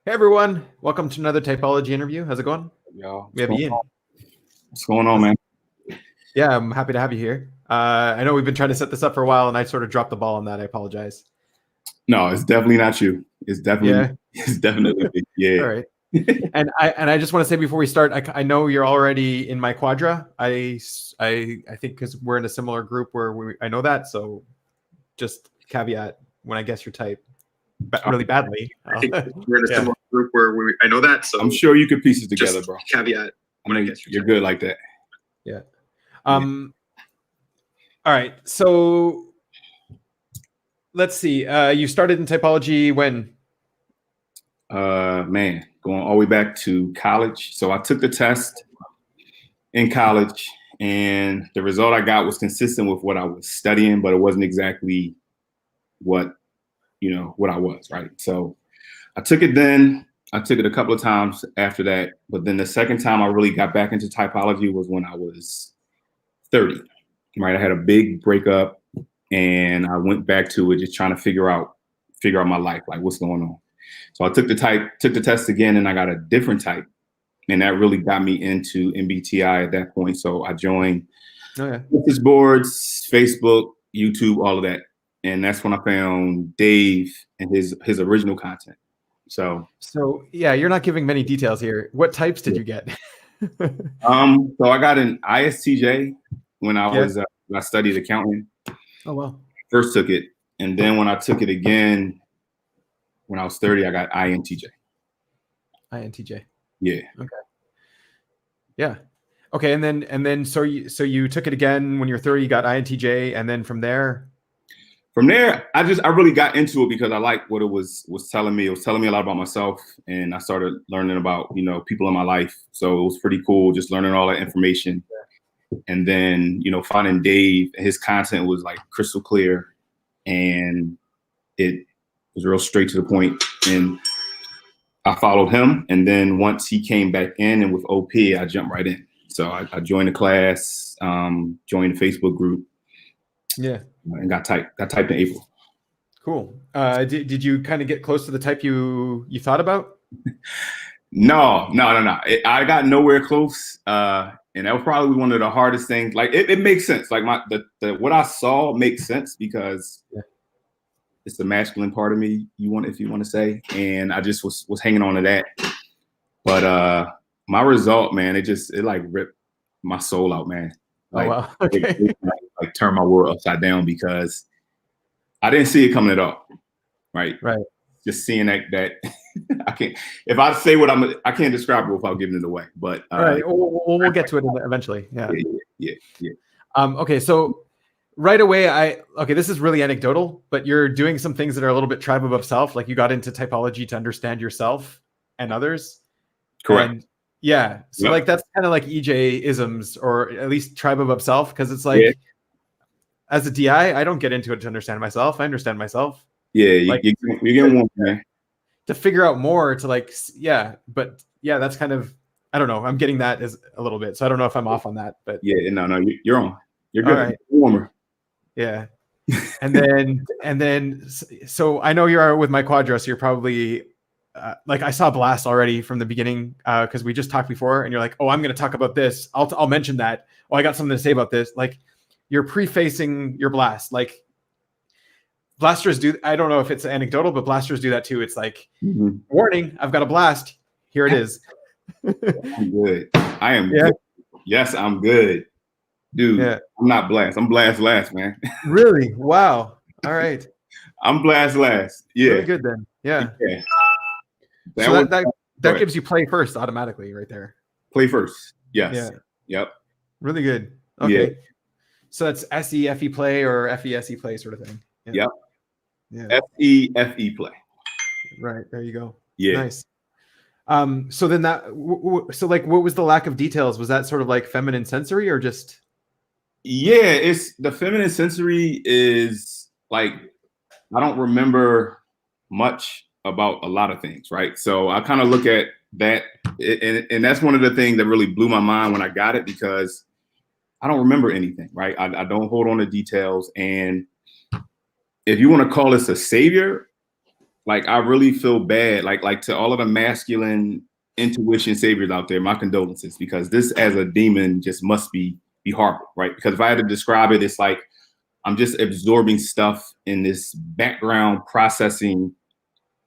Hey everyone, welcome to another typology interview. How's it going? Y'all, We have Ian. what's going on, man? Yeah, I'm happy to have you here. I know we've been trying to set this up for a while, and I sort of dropped the ball on that. I apologize. No, it's definitely not you. It's definitely, Yeah. it's definitely me. Yeah. All right. And I just want to say before we start, I know you're already in my quadra. I think because we're in a similar group where I know that. So just caveat when I guess your type really badly. I think we're in a similar group where I know that. So I'm sure you could piece it together, bro. Caveat when I guess you're good like that. Yeah. All right. So let's see. You started in typology when? Man, going all the way back to college. So I took the test in college, and the result I got was consistent with what I was studying, but it wasn't exactly what I was, right? So I took it then. I took it a couple of times after that, but then the second time I really got back into typology was when I was 30, right? I had a big breakup and I went back to it, just trying to figure out my life, like what's going on. So I took the test again, and I got a different type, and that really got me into MBTI at that point. So I joined focus boards, Facebook, YouTube, all of that, and that's when I found Dave and his original content. So yeah, you're not giving many details here. What types did you get? So I got an ISTJ when I was I studied accounting. Oh wow. First took it, and then when I took it again when I was 30, I got INTJ. INTJ. Yeah. Okay. Yeah. Okay, and then so you took it again when you're 30, you got INTJ, and then from there I really got into it because I liked what it was telling me. It was telling me a lot about myself, and I started learning about, people in my life. So it was pretty cool just learning all that information. And then, finding Dave, his content was like crystal clear, and it was real straight to the point. And I followed him. And then once he came back in and with OP, I jumped right in. So I joined the class, joined the Facebook group. Yeah. And got typed in April. Cool. Did you kind of get close to the type you thought about? No. I got nowhere close. And that was probably one of the hardest things. Like it makes sense. Like what I saw makes sense because it's the masculine part of me, if you want to say. And I just was hanging on to that. But my result, man, it like ripped my soul out, man. Like, oh wow. Okay. Like turn my world upside down because I didn't see it coming at all. Right. Just seeing that I can't. If I say what I can't describe it without giving it away. But right. We'll get to it eventually. Yeah. Yeah. Okay. So right away, this is really anecdotal, but you're doing some things that are a little bit tribe above self. Like you got into typology to understand yourself and others. Correct. And yeah. So like that's kind of like EJ isms, or at least tribe above self, because it's like as a DI, I don't get into it to understand myself. I understand myself. Yeah, you're getting one, man. To figure out more, to like, but that's kind of, I don't know. I'm getting that as a little bit, so I don't know if I'm off on that, but no, you're on. You're good. All right. Warmer. Yeah, and then, so I know you are with my quadra, so you're probably like I saw Blast already from the beginning because we just talked before, and you're like, oh, I'm going to talk about this. I'll mention that. Oh, I got something to say about this. Like you're prefacing your Blast, like. Blasters do. I don't know if it's anecdotal, but blasters do that too. It's like, warning, I've got a blast. Here it is. I'm good. I am good. Yes, I'm good. Dude, I'm not blast. I'm blast last, man. Really? Wow. All right. I'm blast last. Yeah. Really good then. Yeah. So that gives you play first automatically right there. Play first. Yes. Yeah. Yep. Really good. Okay. Yeah. So that's SE play or FE play sort of thing. Yeah. Yep. Yeah. FE play. Right. There you go. Yeah. Nice. So then so like, what was the lack of details? Was that sort of like feminine sensory or just? Yeah, it's the feminine sensory is like, I don't remember much about a lot of things. Right. So I kind of look at that. And that's one of the things that really blew my mind when I got it, because I don't remember anything. Right. I don't hold on to details. And if you want to call this a savior, like I really feel bad, like to all of the masculine intuition saviors out there, my condolences, because this as a demon just must be horrible, right? Because if I had to describe it, it's like I'm just absorbing stuff in this background processing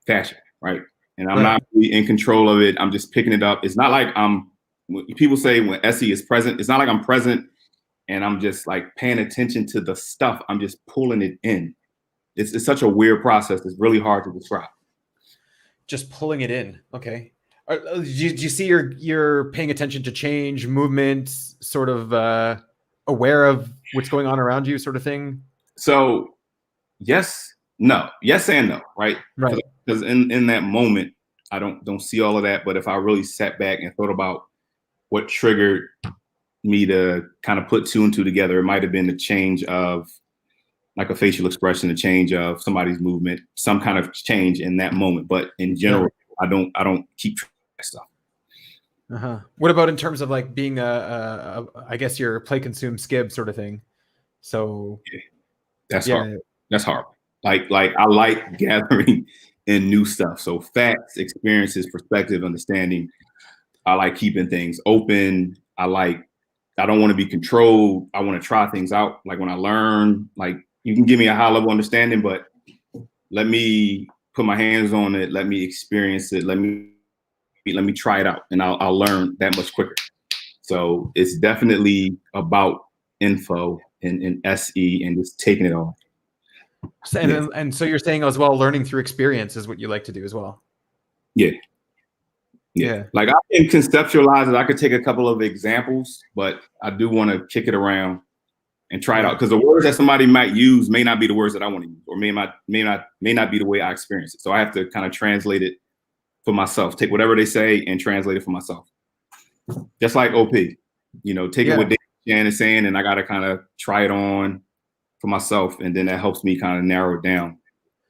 fashion, right? And I'm Yeah. not really in control of it. I'm just picking it up. It's not like when people say when SE is present, it's not like I'm present and I'm just like paying attention to the stuff. I'm just pulling it in. It's such a weird process. It's really hard to describe. Just pulling it in. Okay. Do you see you're paying attention to change, movement, sort of aware of what's going on around you, sort of thing? So yes, no, yes and no, right? Right. Because in that moment, I don't see all of that. But if I really sat back and thought about what triggered me to kind of put two and two together, it might have been the change of like a facial expression, a change of somebody's movement, some kind of change in that moment. But in general, yeah. I don't keep track of stuff. Uh-huh. What about in terms of like being I guess your play consume skib sort of thing? So yeah. That's hard. That's hard. Like I like gathering in new stuff. So facts, experiences, perspective, understanding. I like keeping things open. I don't want to be controlled. I want to try things out. Like when I learn, like you can give me a high level understanding, but let me put my hands on it. Let me experience it. Let me try it out, and I'll learn that much quicker. So it's definitely about info and SE and just taking it all. And so you're saying as well, learning through experience is what you like to do as well. Yeah. Like I can conceptualize it. I could take a couple of examples, but I do want to kick it around and try it out, because the words that somebody might use may not be the words that I want to use, or may not be the way I experience it. So I have to kind of translate it for myself. Take whatever they say and translate it for myself. Just like OP, take it what Dan is saying, and I got to kind of try it on for myself, and then that helps me kind of narrow it down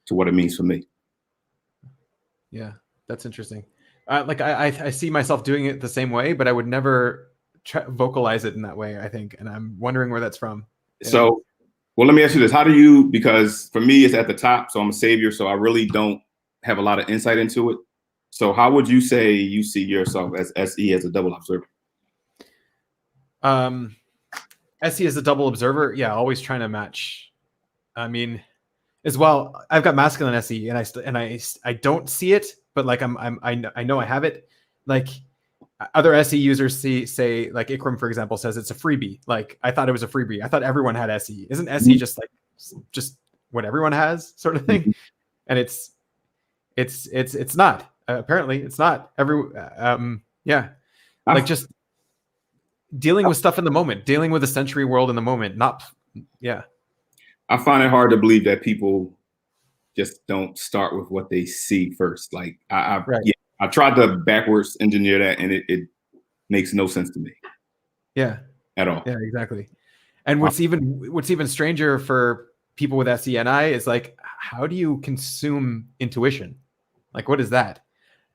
to what it means for me. Yeah, that's interesting. Like I see myself doing it the same way, but I would never vocalize it in that way, I think. And I'm wondering where that's from. Yeah. So, well, let me ask you this. Because for me, it's at the top. So I'm a savior. So I really don't have a lot of insight into it. So how would you say you see yourself as SE, as a double observer? SE as a double observer. Yeah. Always trying to match. I mean, as well, I've got masculine SE and I don't see it, but like I know I have it. Like other SE users say like Ikram, for example, says it's a freebie. Like I thought it was a freebie. I thought everyone had SE. Isn't SE just what everyone has, sort of thing? And it's not. Apparently, it's not. Like just dealing with stuff in the moment, dealing with the sensory world in the moment. I find it hard to believe that people just don't start with what they see first. Like I tried to backwards engineer that, and it makes no sense to me. Yeah. At all. Yeah, exactly. And what's even stranger for people with SENI is like, how do you consume intuition? Like, what is that?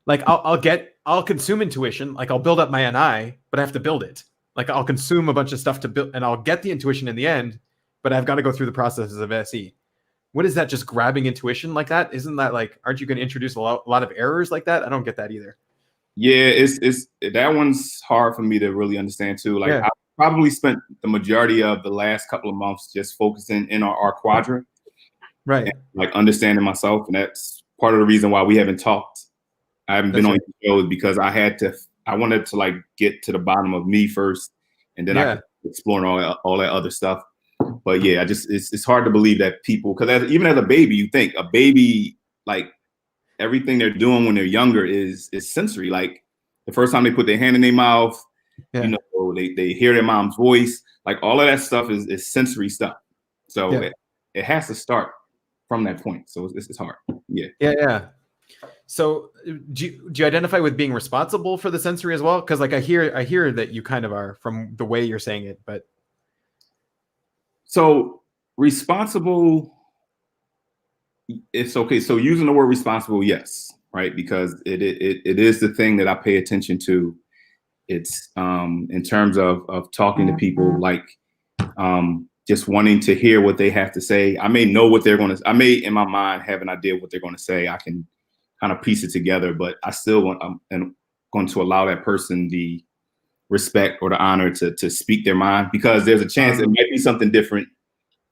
Like, I'll consume intuition. Like, I'll build up my NI, but I have to build it. Like, I'll consume a bunch of stuff to build, and I'll get the intuition in the end, but I've got to go through the processes of SE. What is that? Just grabbing intuition like that? Isn't that like, aren't you going to introduce a lot of errors like that? I don't get that either. Yeah, it's that one's hard for me to really understand too. Like I probably spent the majority of the last couple of months just focusing in on our quadrant, right? And, like understanding myself, and that's part of the reason why we haven't talked. I haven't been on your show, because I wanted to like get to the bottom of me first, and then I could explore all that other stuff. But yeah, it's hard to believe that people, because even as a baby, you think a baby, like everything they're doing when they're younger is sensory. Like the first time they put their hand in their mouth, they hear their mom's voice. Like all of that stuff is sensory stuff. So it has to start from that point. So it's hard. Yeah. So do you identify with being responsible for the sensory as well? Because like I hear that you kind of are from the way you're saying it, but so responsible. It's okay. So using the word responsible, yes, right, because it is the thing that I pay attention to. It's in terms of talking to people, like just wanting to hear what they have to say. I may know what they're going to, I may in my mind have an idea of what they're going to say. I can kind of piece it together, but I still I'm going to allow that person the respect or the honor to speak their mind, because there's a chance it might be something different.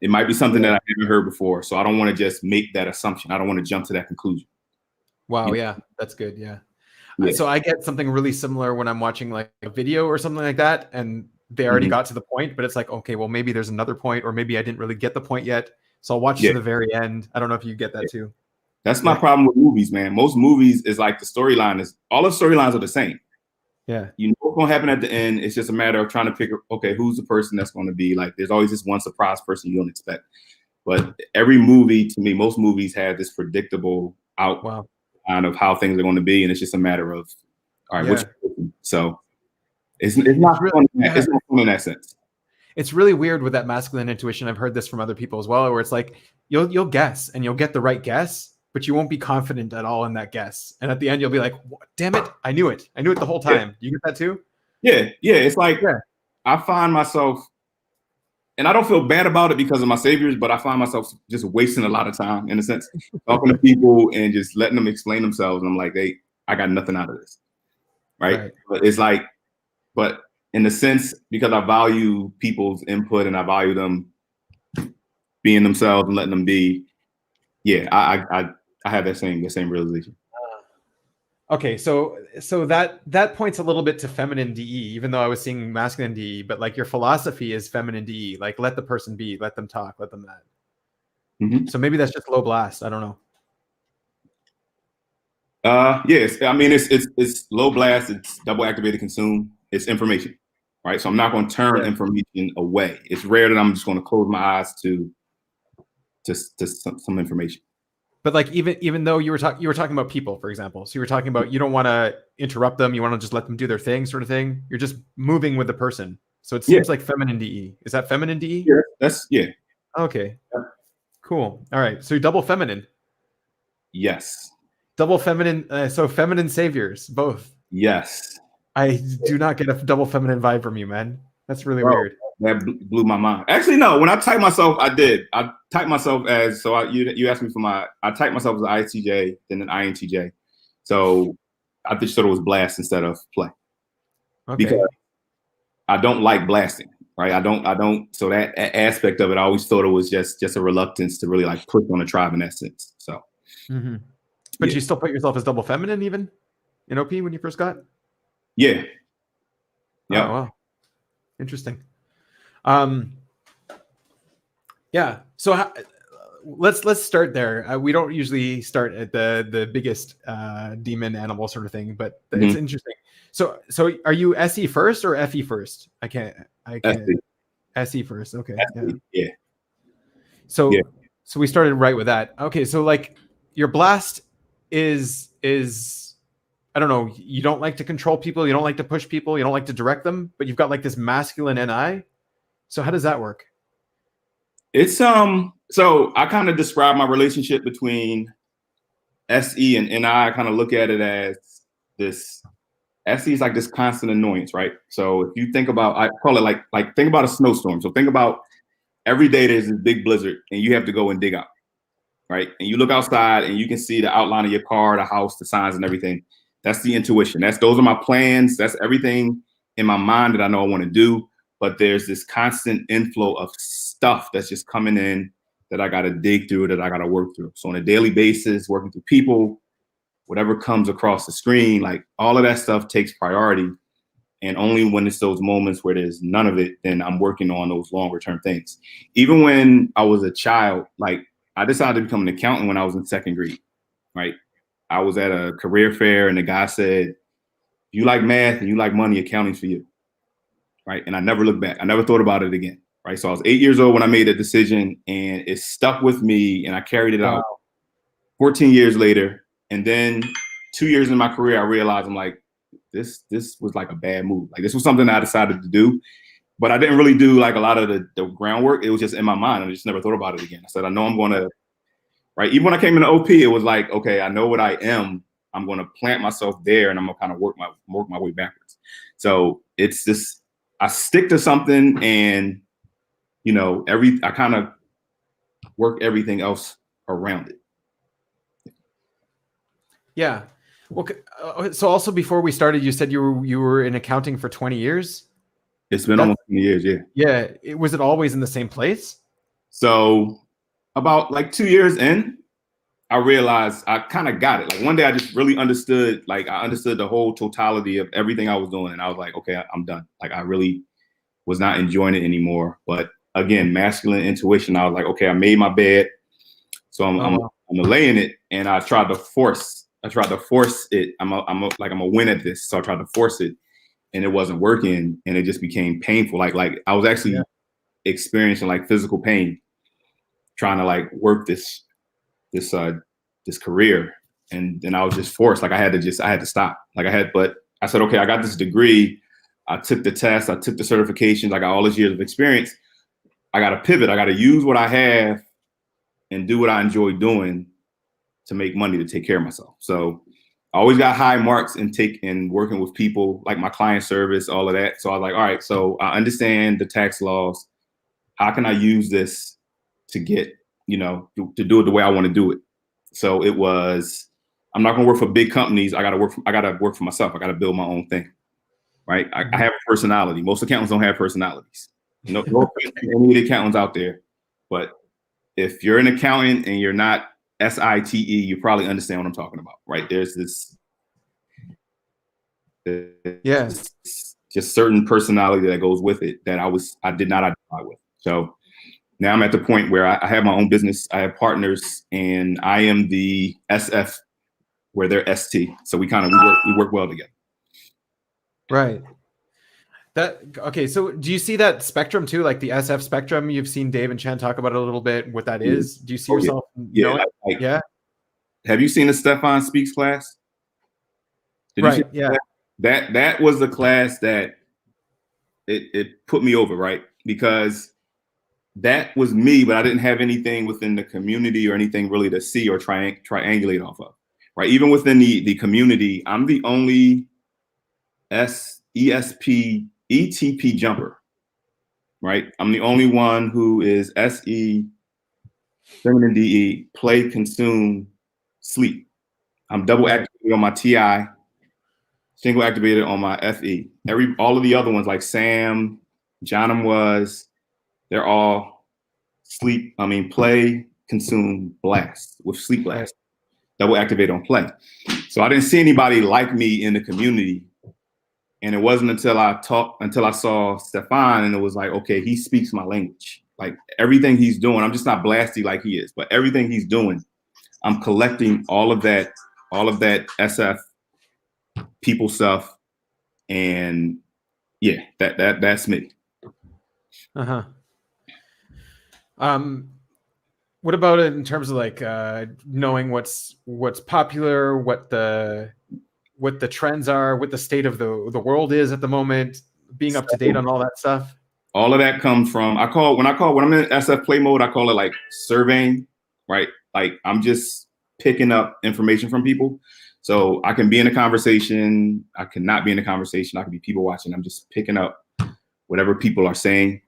It might be something that I haven't heard before. So I don't want to just make that assumption. I don't want to jump to that conclusion. Wow. Yeah, that's good. Yeah. Yeah. So I get something really similar when I'm watching like a video or something like that, and they already got to the point, but it's like, okay, well, maybe there's another point, or maybe I didn't really get the point yet. So I'll watch to the very end. I don't know if you get that too. That's my problem with movies, man. Most movies is like the storyline is, all the storylines are the same. Yeah. You know what's going to happen at the end. It's just a matter of trying to figure, okay, who's the person that's going to be like, there's always this one surprise person you don't expect. But every movie, to me, most movies have this predictable outline of how things are going to be. And it's just a matter of, all right, which person? So it's not fun in that sense. It's really weird with that masculine intuition. I've heard this from other people as well, where it's like, you'll guess and you'll get the right guess, but you won't be confident at all in that guess. And at the end, you'll be like, damn it, I knew it. I knew it the whole time. You get that too? Yeah. It's like, I find myself, and I don't feel bad about it because of my saviors, but I find myself just wasting a lot of time, in a sense, talking to people and just letting them explain themselves. And I'm like, I got nothing out of this. Right. But it's like, but in the sense, because I value people's input and I value them being themselves and letting them be. Yeah, I have that same realization. Okay, so that points a little bit to feminine DE, even though I was seeing masculine DE, but like your philosophy is feminine DE, like let the person be, let them talk, let them that. So maybe that's just low blast. I don't know. Yes, I mean it's low blast, it's double activated consume, it's information, right? So I'm not going to turn information away. It's rare that I'm just going to close my eyes to some information. But like even though you were talking about people, for example, so you were talking about you don't want to interrupt them, you want to just let them do their thing, sort of thing. You're just moving with the person. So it seems like feminine DE. Is that feminine DE? Yeah, that's Okay, cool. All right, so you're double feminine. Yes. Double feminine. So feminine saviors, both. Yes. I do not get a double feminine vibe from you, man. That's really weird. That blew my mind. Actually, no. When I typed myself, I did. I typed myself as you asked me for I typed myself as an ITJ, then an INTJ. So I just thought it was blast instead of play. Okay. Because I don't like blasting, right? I don't. So that aspect of it, I always thought it was just a reluctance to really like push on the tribe in that sense. So. But you still put yourself as double feminine even in OP when you first got? Yeah. Yeah. Oh, wow. Interesting. Yeah. So let's start there. We don't usually start at the biggest demon animal sort of thing, but it's interesting. So are you SE first or FE first? I can't. SE first. Okay. Yeah. So we started right with that. Okay. So like your blast is I don't know, you don't like to control people, you don't like to push people, you don't like to direct them, but you've got like this masculine NI. So how does that work? It's so I kind of describe my relationship between SE and NI. I kind of look at it as this SE is like this constant annoyance, right? So if you think about, I call it like think about a snowstorm. So think about every day there's this big blizzard and you have to go and dig out, right? And you look outside and you can see the outline of your car, the house, the signs and everything. That's the intuition. Those are my plans. That's everything in my mind that I know I want to do. But there's this constant inflow of stuff that's just coming in that I got to dig through, that I got to work through. So on a daily basis, working through people, whatever comes across the screen, like all of that stuff takes priority. And only when it's those moments where there's none of it, then I'm working on those longer term things. Even when I was a child, like I decided to become an accountant when I was in second grade, right? I was at a career fair and the guy said, you like math and you like money, accounting's for you, right? And I never looked back. I never thought about it again, right? So I was 8 years old when I made that decision and it stuck with me and I carried it out 14 years later. And then 2 years in my career, I realized I'm like, this was like a bad move. Like this was something I decided to do, but I didn't really do like a lot of the groundwork. It was just in my mind. I just never thought about it again. I said, I know I'm going to, right? Even when I came into OP, it was like, okay, I know what I am. I'm going to plant myself there and I'm going to kind of work my way backwards. So it's this, I stick to something and I kind of work everything else around it. Yeah. Well, so also before we started, you said you were in accounting for 20 years. It's been almost 20 years, yeah. Yeah. Was it always in the same place? So about like 2 years in, I realized I kind of got it. Like one day I just really understood, like I understood the whole totality of everything I was doing. And I was like, okay, I'm done. Like I really was not enjoying it anymore. But again, masculine intuition, I was like, okay, I made my bed. So I'm laying it, and I tried to force it. I'm a win at this. So I tried to force it, and it wasn't working, and it just became painful. Like I was actually experiencing like physical pain trying to like work this career, and then I was just forced. Like I had to stop. But I said, okay, I got this degree. I took the test. I took the certifications. I got all these years of experience. I got to pivot. I got to use what I have and do what I enjoy doing to make money to take care of myself. So I always got high marks in working with people, like my client service, all of that. So I was like, all right, so I understand the tax laws. How can I use this to get, to do it the way I want to do it? So it was, I'm not going to work for big companies. I got to work for myself. I got to build my own thing. Right. I have a personality. Most accountants don't have personalities. No any of the accountants out there, but if you're an accountant and you're not SITE, you probably understand what I'm talking about, right? There's this just certain personality that goes with it that I did not identify with. So now I'm at the point where I have my own business. I have partners, and I am the SF where they're ST. So we work well together. Right. Okay, so do you see that spectrum too, like the SF spectrum? You've seen Dave and Chen talk about it a little bit, what that is. Do you see yourself knowing? Yeah. Have you seen the Stefan Speaks class? Right. Yeah. That was the class that it put me over, right? Because that was me, but I didn't have anything within the community or anything really to see or triangulate off of, right? Even within the community, I'm the only ESTP jumper, right? I'm the only one who is SE, feminine DE, play, consume, sleep. I'm double activated on my TI, single activated on my FE. All of the other ones like Sam, Johnum they're all play, consume, blast with sleep blast, double activated on play. So I didn't see anybody like me in the community. And it wasn't until I saw Stefan, and it was like, okay, he speaks my language. Like everything he's doing, I'm just not blasty like he is, but everything he's doing, I'm collecting all of that SF people stuff. And yeah, that's me. Uh-huh. What about it in terms of like knowing what's popular, what the trends are, what the state of the world is at the moment, being up to date on all that stuff? All of that comes from when I'm in SF play mode, I call it like surveying, right? Like I'm just picking up information from people. So I can be in a conversation, I cannot be in a conversation, I can be people watching. I'm just picking up whatever people are saying.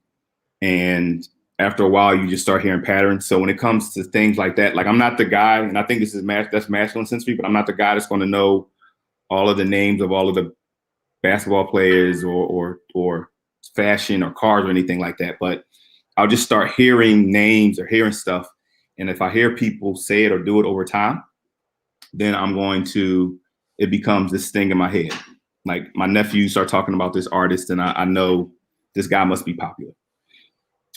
And after a while, you just start hearing patterns. So when it comes to things like that, like I'm not the guy, and I think that's masculine sensory, but I'm not the guy that's going to know all of the names of all of the basketball players or fashion or cars or anything like that. But I'll just start hearing names or hearing stuff. And if I hear people say it or do it over time, then it becomes this thing in my head. Like my nephew start talking about this artist, and I know this guy must be popular.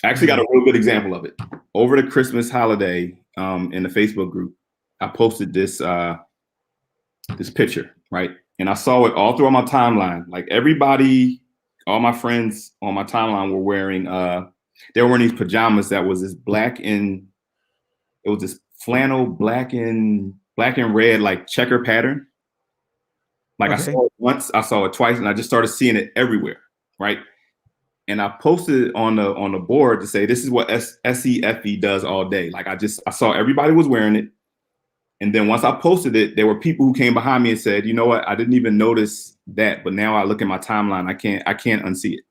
I actually got a real good example of it. Over the Christmas holiday, in the Facebook group, I posted this picture, right? And I saw it all through my timeline. Like everybody, all my friends on my timeline were wearing, they were wearing these pajamas that was it was this flannel black and red, like checker pattern. Like okay. I saw it once, I saw it twice, and I just started seeing it everywhere, right? And I posted it on the board to say, this is what SEFE does all day. Like I saw everybody was wearing it. And then once I posted it, there were people who came behind me and said, you know what? I didn't even notice that, but now I look at my timeline. I can't unsee it.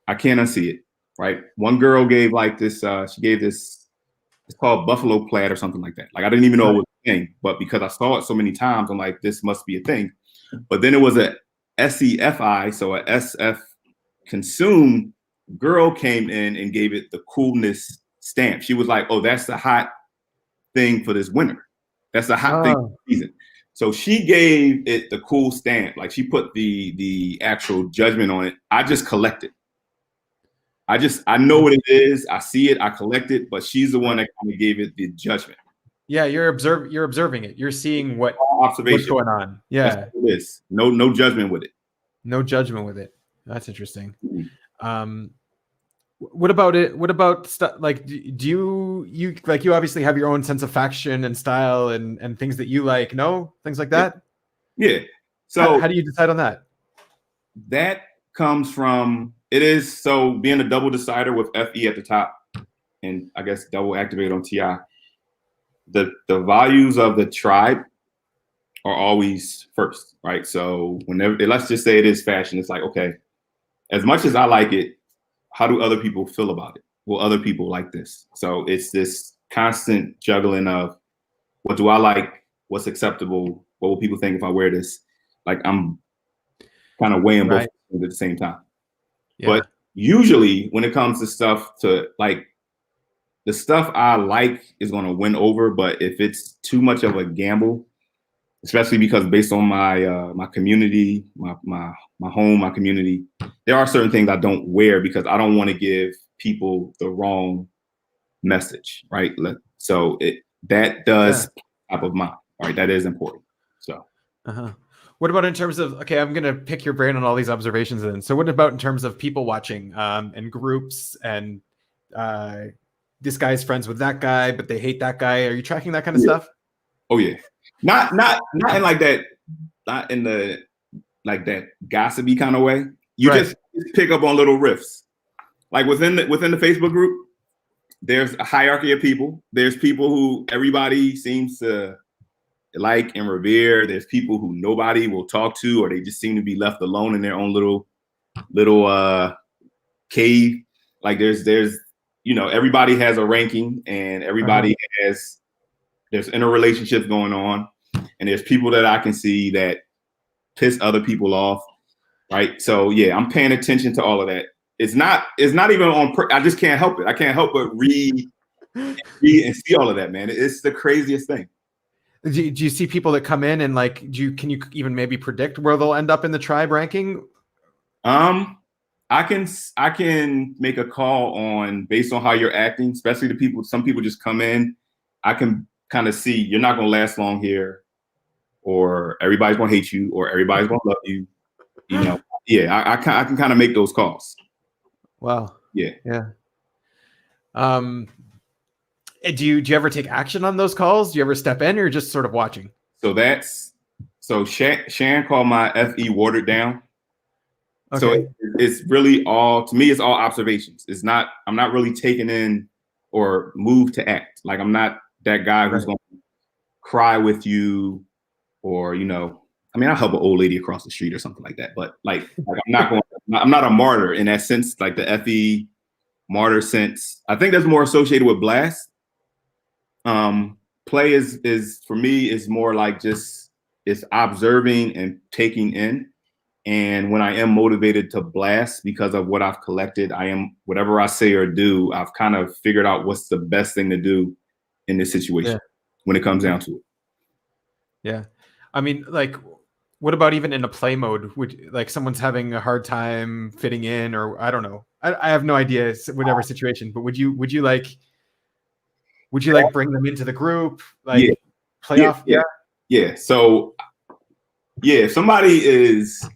I can't unsee it. right? One girl gave like this, she gave this, it's called Buffalo Plaid or something like that. Like I didn't even know it was a thing, but because I saw it so many times, I'm like, this must be a thing. But then it was a SEFI, so a SF consume girl came in and gave it the coolness stamp. She was like, oh, that's the hot thing for this winter. That's the hot thing for the season. So she gave it the cool stamp. Like she put the actual judgment on it. I just collect it. I know what it is. I see it. I collect it. But she's the one that kind of gave it the judgment. Yeah, you're observing it. You're seeing what's going on. Yeah, that's what it is. No judgment with it. No judgment with it. That's interesting. What about it? What about stuff like do you like you obviously have your own sense of fashion and style and things that you like? No, things like that. Yeah. So how do you decide on that? That comes from so being a double decider with FE at the top, and I guess double activate on TI. The values of the tribe are always first, right? So whenever let's just say it is fashion, it's like, okay, as much as I like it, how do other people feel about it? Will other people like this? So it's this constant juggling of what do I like? What's acceptable? What will people think if I wear this? Like I'm kind of weighing both at the same time. Yeah. But usually when it comes to stuff to like the stuff I like is going to win over. But if it's too much of a gamble, especially because based on my my community, my home, my community, there are certain things I don't wear because I don't want to give people the wrong message, right? So that does top of mind, right? That is important. So. What about in terms of, okay, I'm going to pick your brain on all these observations then. So what about in terms of people watching and groups and this guy's friends with that guy, but they hate that guy. Are you tracking that kind of stuff? Oh yeah. Not in like that, not in the like that gossipy kind of way. You just pick up on little riffs. Like within the Facebook group, there's a hierarchy of people. There's people who everybody seems to like and revere. There's people who nobody will talk to, or they just seem to be left alone in their own little cave. Like there's everybody has a ranking, and everybody there's interrelationships going on, and there's people that I can see that piss other people off, right? So yeah, I'm paying attention to all of that. It's not even on. I just can't help it. I can't help but read and see all of that, man. It's the craziest thing. Do you see people that come in and like, can you even maybe predict where they'll end up in the tribe ranking? I can make a call on based on how you're acting, especially the people. Some people just come in. I can kind of see you're not going to last long here, or everybody's going to hate you, or everybody's going to love you. Yeah, I can kind of make those calls. Wow. Yeah. Do you ever take action on those calls? Do you ever step in, or just sort of watching? So Shan called my FE watered down. Okay. So it's really to me, it's all observations. I'm not really taking in or move to act. Like I'm not that guy who's going to cry with you, or, I'll help an old lady across the street or something like that. But like I'm not a martyr in that sense, like the FE martyr sense. I think that's more associated with blast. Play is for me is more like just it's observing and taking in. And when I am motivated to blast because of what I've collected, whatever I say or do, I've kind of figured out what's the best thing to do in this situation when it comes down to it. Yeah. I mean, like, what about even in a play mode? Would like someone's having a hard time fitting in, or I don't know. I have no idea, whatever situation, but would you like bring them into the group? Like playoff? Yeah. So if somebody is,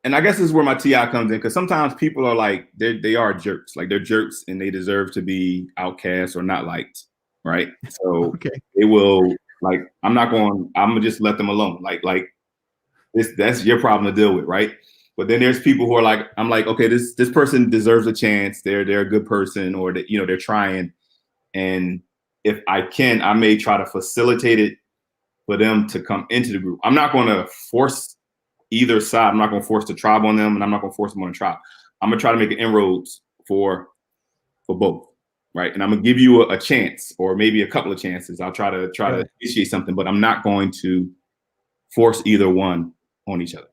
and I guess this is where my TI comes in, because sometimes people are like, they are jerks. Like they're jerks and they deserve to be outcast or not liked, right? So they will, like, I'm gonna just let them alone. Like that's your problem to deal with, right? But then there's people who are like, I'm like, okay, this person deserves a chance. They're a good person, or they're trying. And if I can, I may try to facilitate it for them to come into the group. I'm not going to force either side. I'm not going to force the tribe on them, and I'm not going to force them on the tribe. I'm going to try to make an inroads for both, right? And I'm gonna give you a chance, or maybe a couple of chances. I'll try to initiate something, but I'm not going to force either one on each other.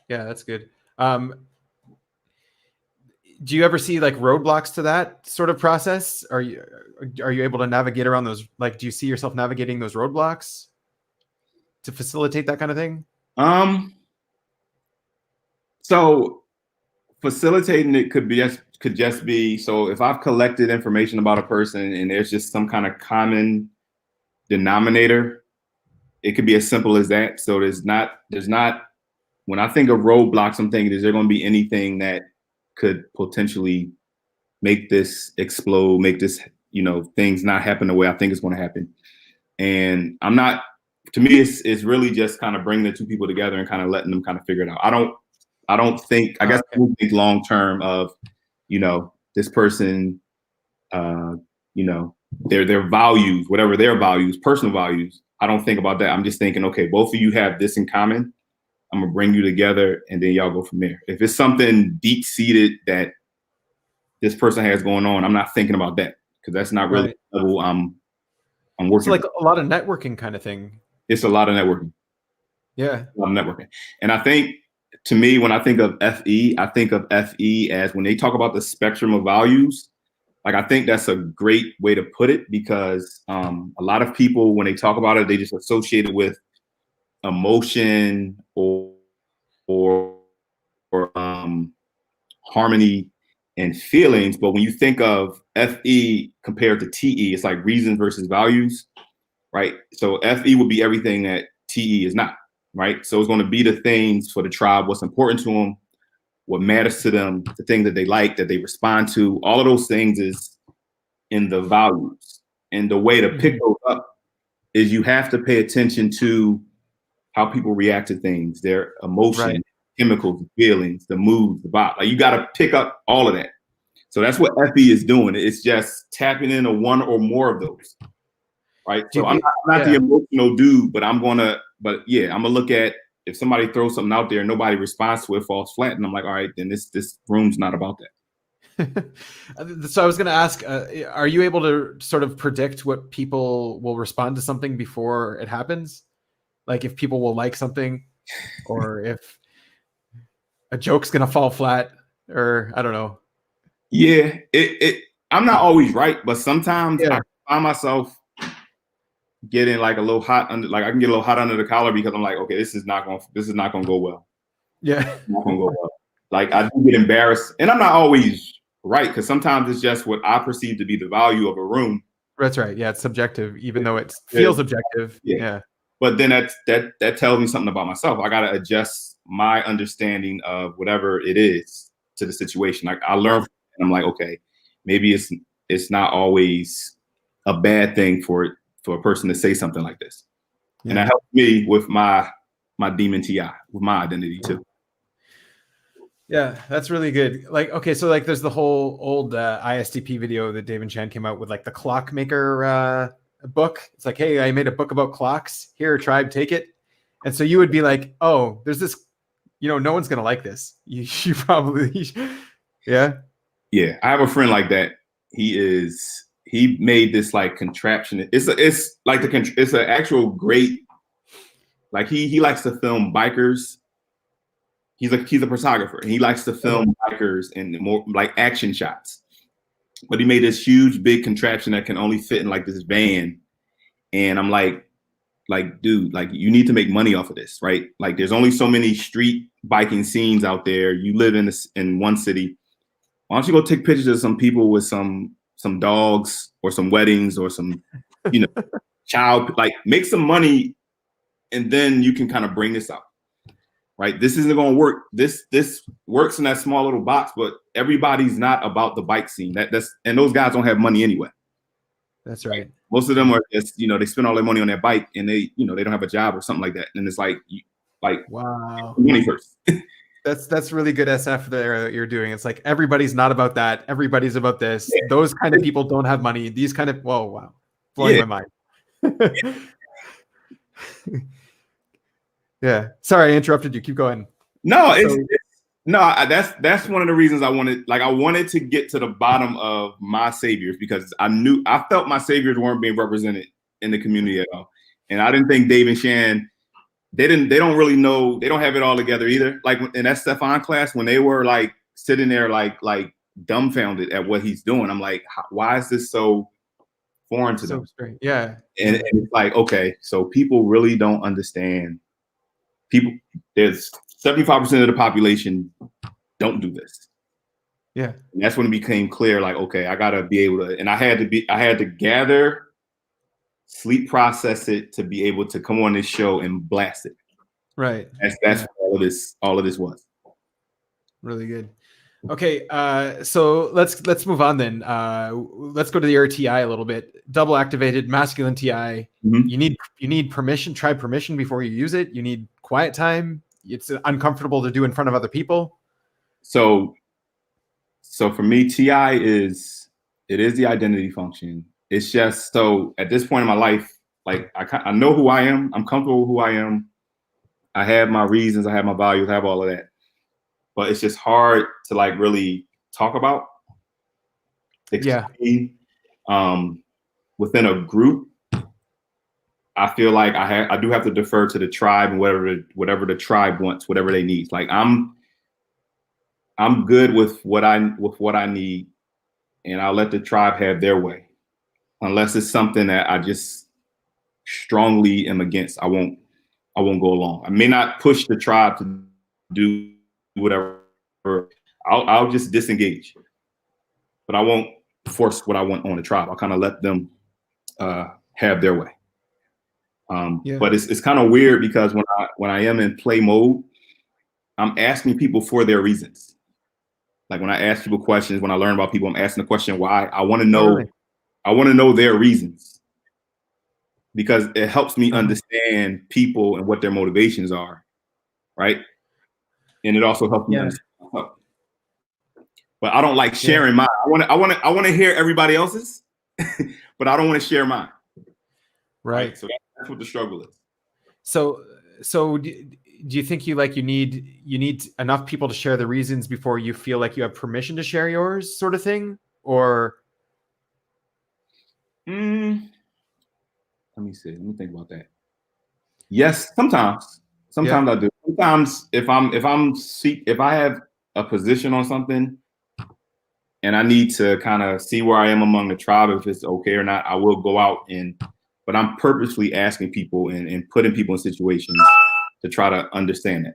Yeah, that's good. Do you ever see like roadblocks to that sort of process? Are you able to navigate around those? Like, do you see yourself navigating those roadblocks to facilitate that kind of thing? So facilitating it could just be, so if I've collected information about a person and there's just some kind of common denominator, it could be as simple as that. So there's not, when I think of roadblocks, I'm thinking, is there going to be anything that could potentially make this explode, make this, things not happen the way I think it's going to happen? And I'm not, to me, it's really just kind of bringing the two people together and kind of letting them kind of figure it out. I don't think, I guess I don't think long term of, this person, their values, whatever their values, personal values. I don't think about that. I'm just thinking, okay, both of you have this in common. I'm gonna bring you together, and then y'all go from there. If it's something deep seated that this person has going on, I'm not thinking about that, because that's not really the level I'm working. It's like a lot of networking kind of thing. It's a lot of networking. Yeah, a lot of networking. And I think, to me, when I think of FE, I think of FE as when they talk about the spectrum of values. Like, I think that's a great way to put it, because a lot of people, when they talk about it, they just associate it with emotion or harmony and feelings. But when you think of FE compared to TE, it's like reasons versus values, right? So FE would be everything that TE is not, right? So it's going to be the things for the tribe, what's important to them, what matters to them, the things that they like, that they respond to. All of those things is in the values. And the way to pick those up is you have to pay attention to how people react to things, their emotion, chemicals, feelings, the moods, the vibe. Like, you got to pick up all of that. So that's what FE is doing. It's just tapping into one or more of those, right? So I'm not the emotional dude, but I'm gonna look at, if somebody throws something out there and nobody responds to it, falls flat, and I'm like, all right, then this room's not about that. So I was going to ask, are you able to sort of predict what people will respond to something before it happens? Like, if people will like something, or if a joke's going to fall flat, or I don't know. Yeah, I'm not always right, but sometimes I find myself getting like a little hot under, like I can get a little hot under the collar, because I'm like, okay, this is not going to go well. Yeah, it's not going to go well. Like, I do get embarrassed, and I'm not always right, because sometimes it's just what I perceive to be the value of a room. That's right. Yeah, it's subjective, even though it feels objective. Yeah. But then that tells me something about myself. I got to adjust my understanding of whatever it is to the situation. Like, I learn, and I'm like, okay, maybe it's not always a bad thing for a person to say something like this. Yeah. And that helped me with my demon TI, with my identity too. Yeah, that's really good. Like, okay, so like there's the whole old ISTP video that Dave and Chan came out with, like the Clockmaker book. It's like, hey, I made a book about clocks. Here, tribe, take it. And so you would be like, oh, there's this, no one's going to like this. You probably, yeah. Yeah, I have a friend like that. He made this like contraption. It's an actual great, like he likes to film bikers. He's a photographer, and he likes to film bikers and more like action shots. But he made this huge, big contraption that can only fit in like this van. And I'm like, dude, like, you need to make money off of this, right? Like, there's only so many street biking scenes out there. You live in one city. Why don't you go take pictures of some people with some dogs, or some weddings, or some, child, like, make some money, and then you can kind of bring this out. Right, this isn't going to work. This works in that small little box, but everybody's not about the bike scene. And those guys don't have money anyway. That's right. Most of them are just, they spend all their money on their bike, and they don't have a job or something like that. And it's like, wow, money first. That's really good SF there that you're doing. It's like, everybody's not about that. Everybody's about this. Yeah. Those kind of people don't have money. These kind of, whoa, wow, blowing my mind. Yeah. Yeah. Sorry, I interrupted you. Keep going. No, No, that's one of the reasons I wanted to get to the bottom of my saviors, because I felt my saviors weren't being represented in the community at all. And I didn't think Dave and Shan, they don't really know, they don't have it all together either. Like in that Stefan class, when they were like sitting there like dumbfounded at what he's doing, I'm like, why is this so foreign to them? Strange. Yeah. And it's like, okay, so people really don't understand. There's 75% of the population don't do this. Yeah. And that's when it became clear, like, okay, I gotta be able to, and I had to gather, sleep process it to be able to come on this show and blast it. Right. That's what all of this was. Really good. Okay, so let's move on then. Let's go to the RTI a little bit. Double activated masculine TI. Mm-hmm. You need permission. Try permission before you use it. You need quiet time. It's uncomfortable to do in front of other people. So for me, TI is the identity function. It's just, so at this point in my life, like I know who I am. I'm comfortable with who I am. I have my reasons. I have my values. I have all of that. But it's just hard to like really talk about. Yeah. Within a group, I feel like I do have to defer to the tribe and whatever the tribe wants, whatever they need. Like I'm good with what I need, and I'll let the tribe have their way, unless it's something that I just strongly am against. I won't go along. I may not push the tribe to do whatever. I'll just disengage, but I won't force what I want on the tribe. I'll kind of let them have their way. But it's kind of weird, because when I am in play mode, I'm asking people for their reasons. Like when I ask people questions, when I learn about people, I'm asking the question why. I want to know. Really? I want to know their reasons, because it helps me understand people and what their motivations are, right? And it also helps me understand myself. But I don't like sharing mine. I want to hear everybody else's, but I don't want to share mine. Right. So that's what the struggle is. So do you think you need enough people to share the reasons before you feel like you have permission to share yours, sort of thing? Or let me see. Let me think about that. Yes, sometimes I do. Sometimes if I have a position on something and I need to kind of see where I am among the tribe, if it's okay or not, I will go out but I'm purposely asking people and putting people in situations to try to understand it,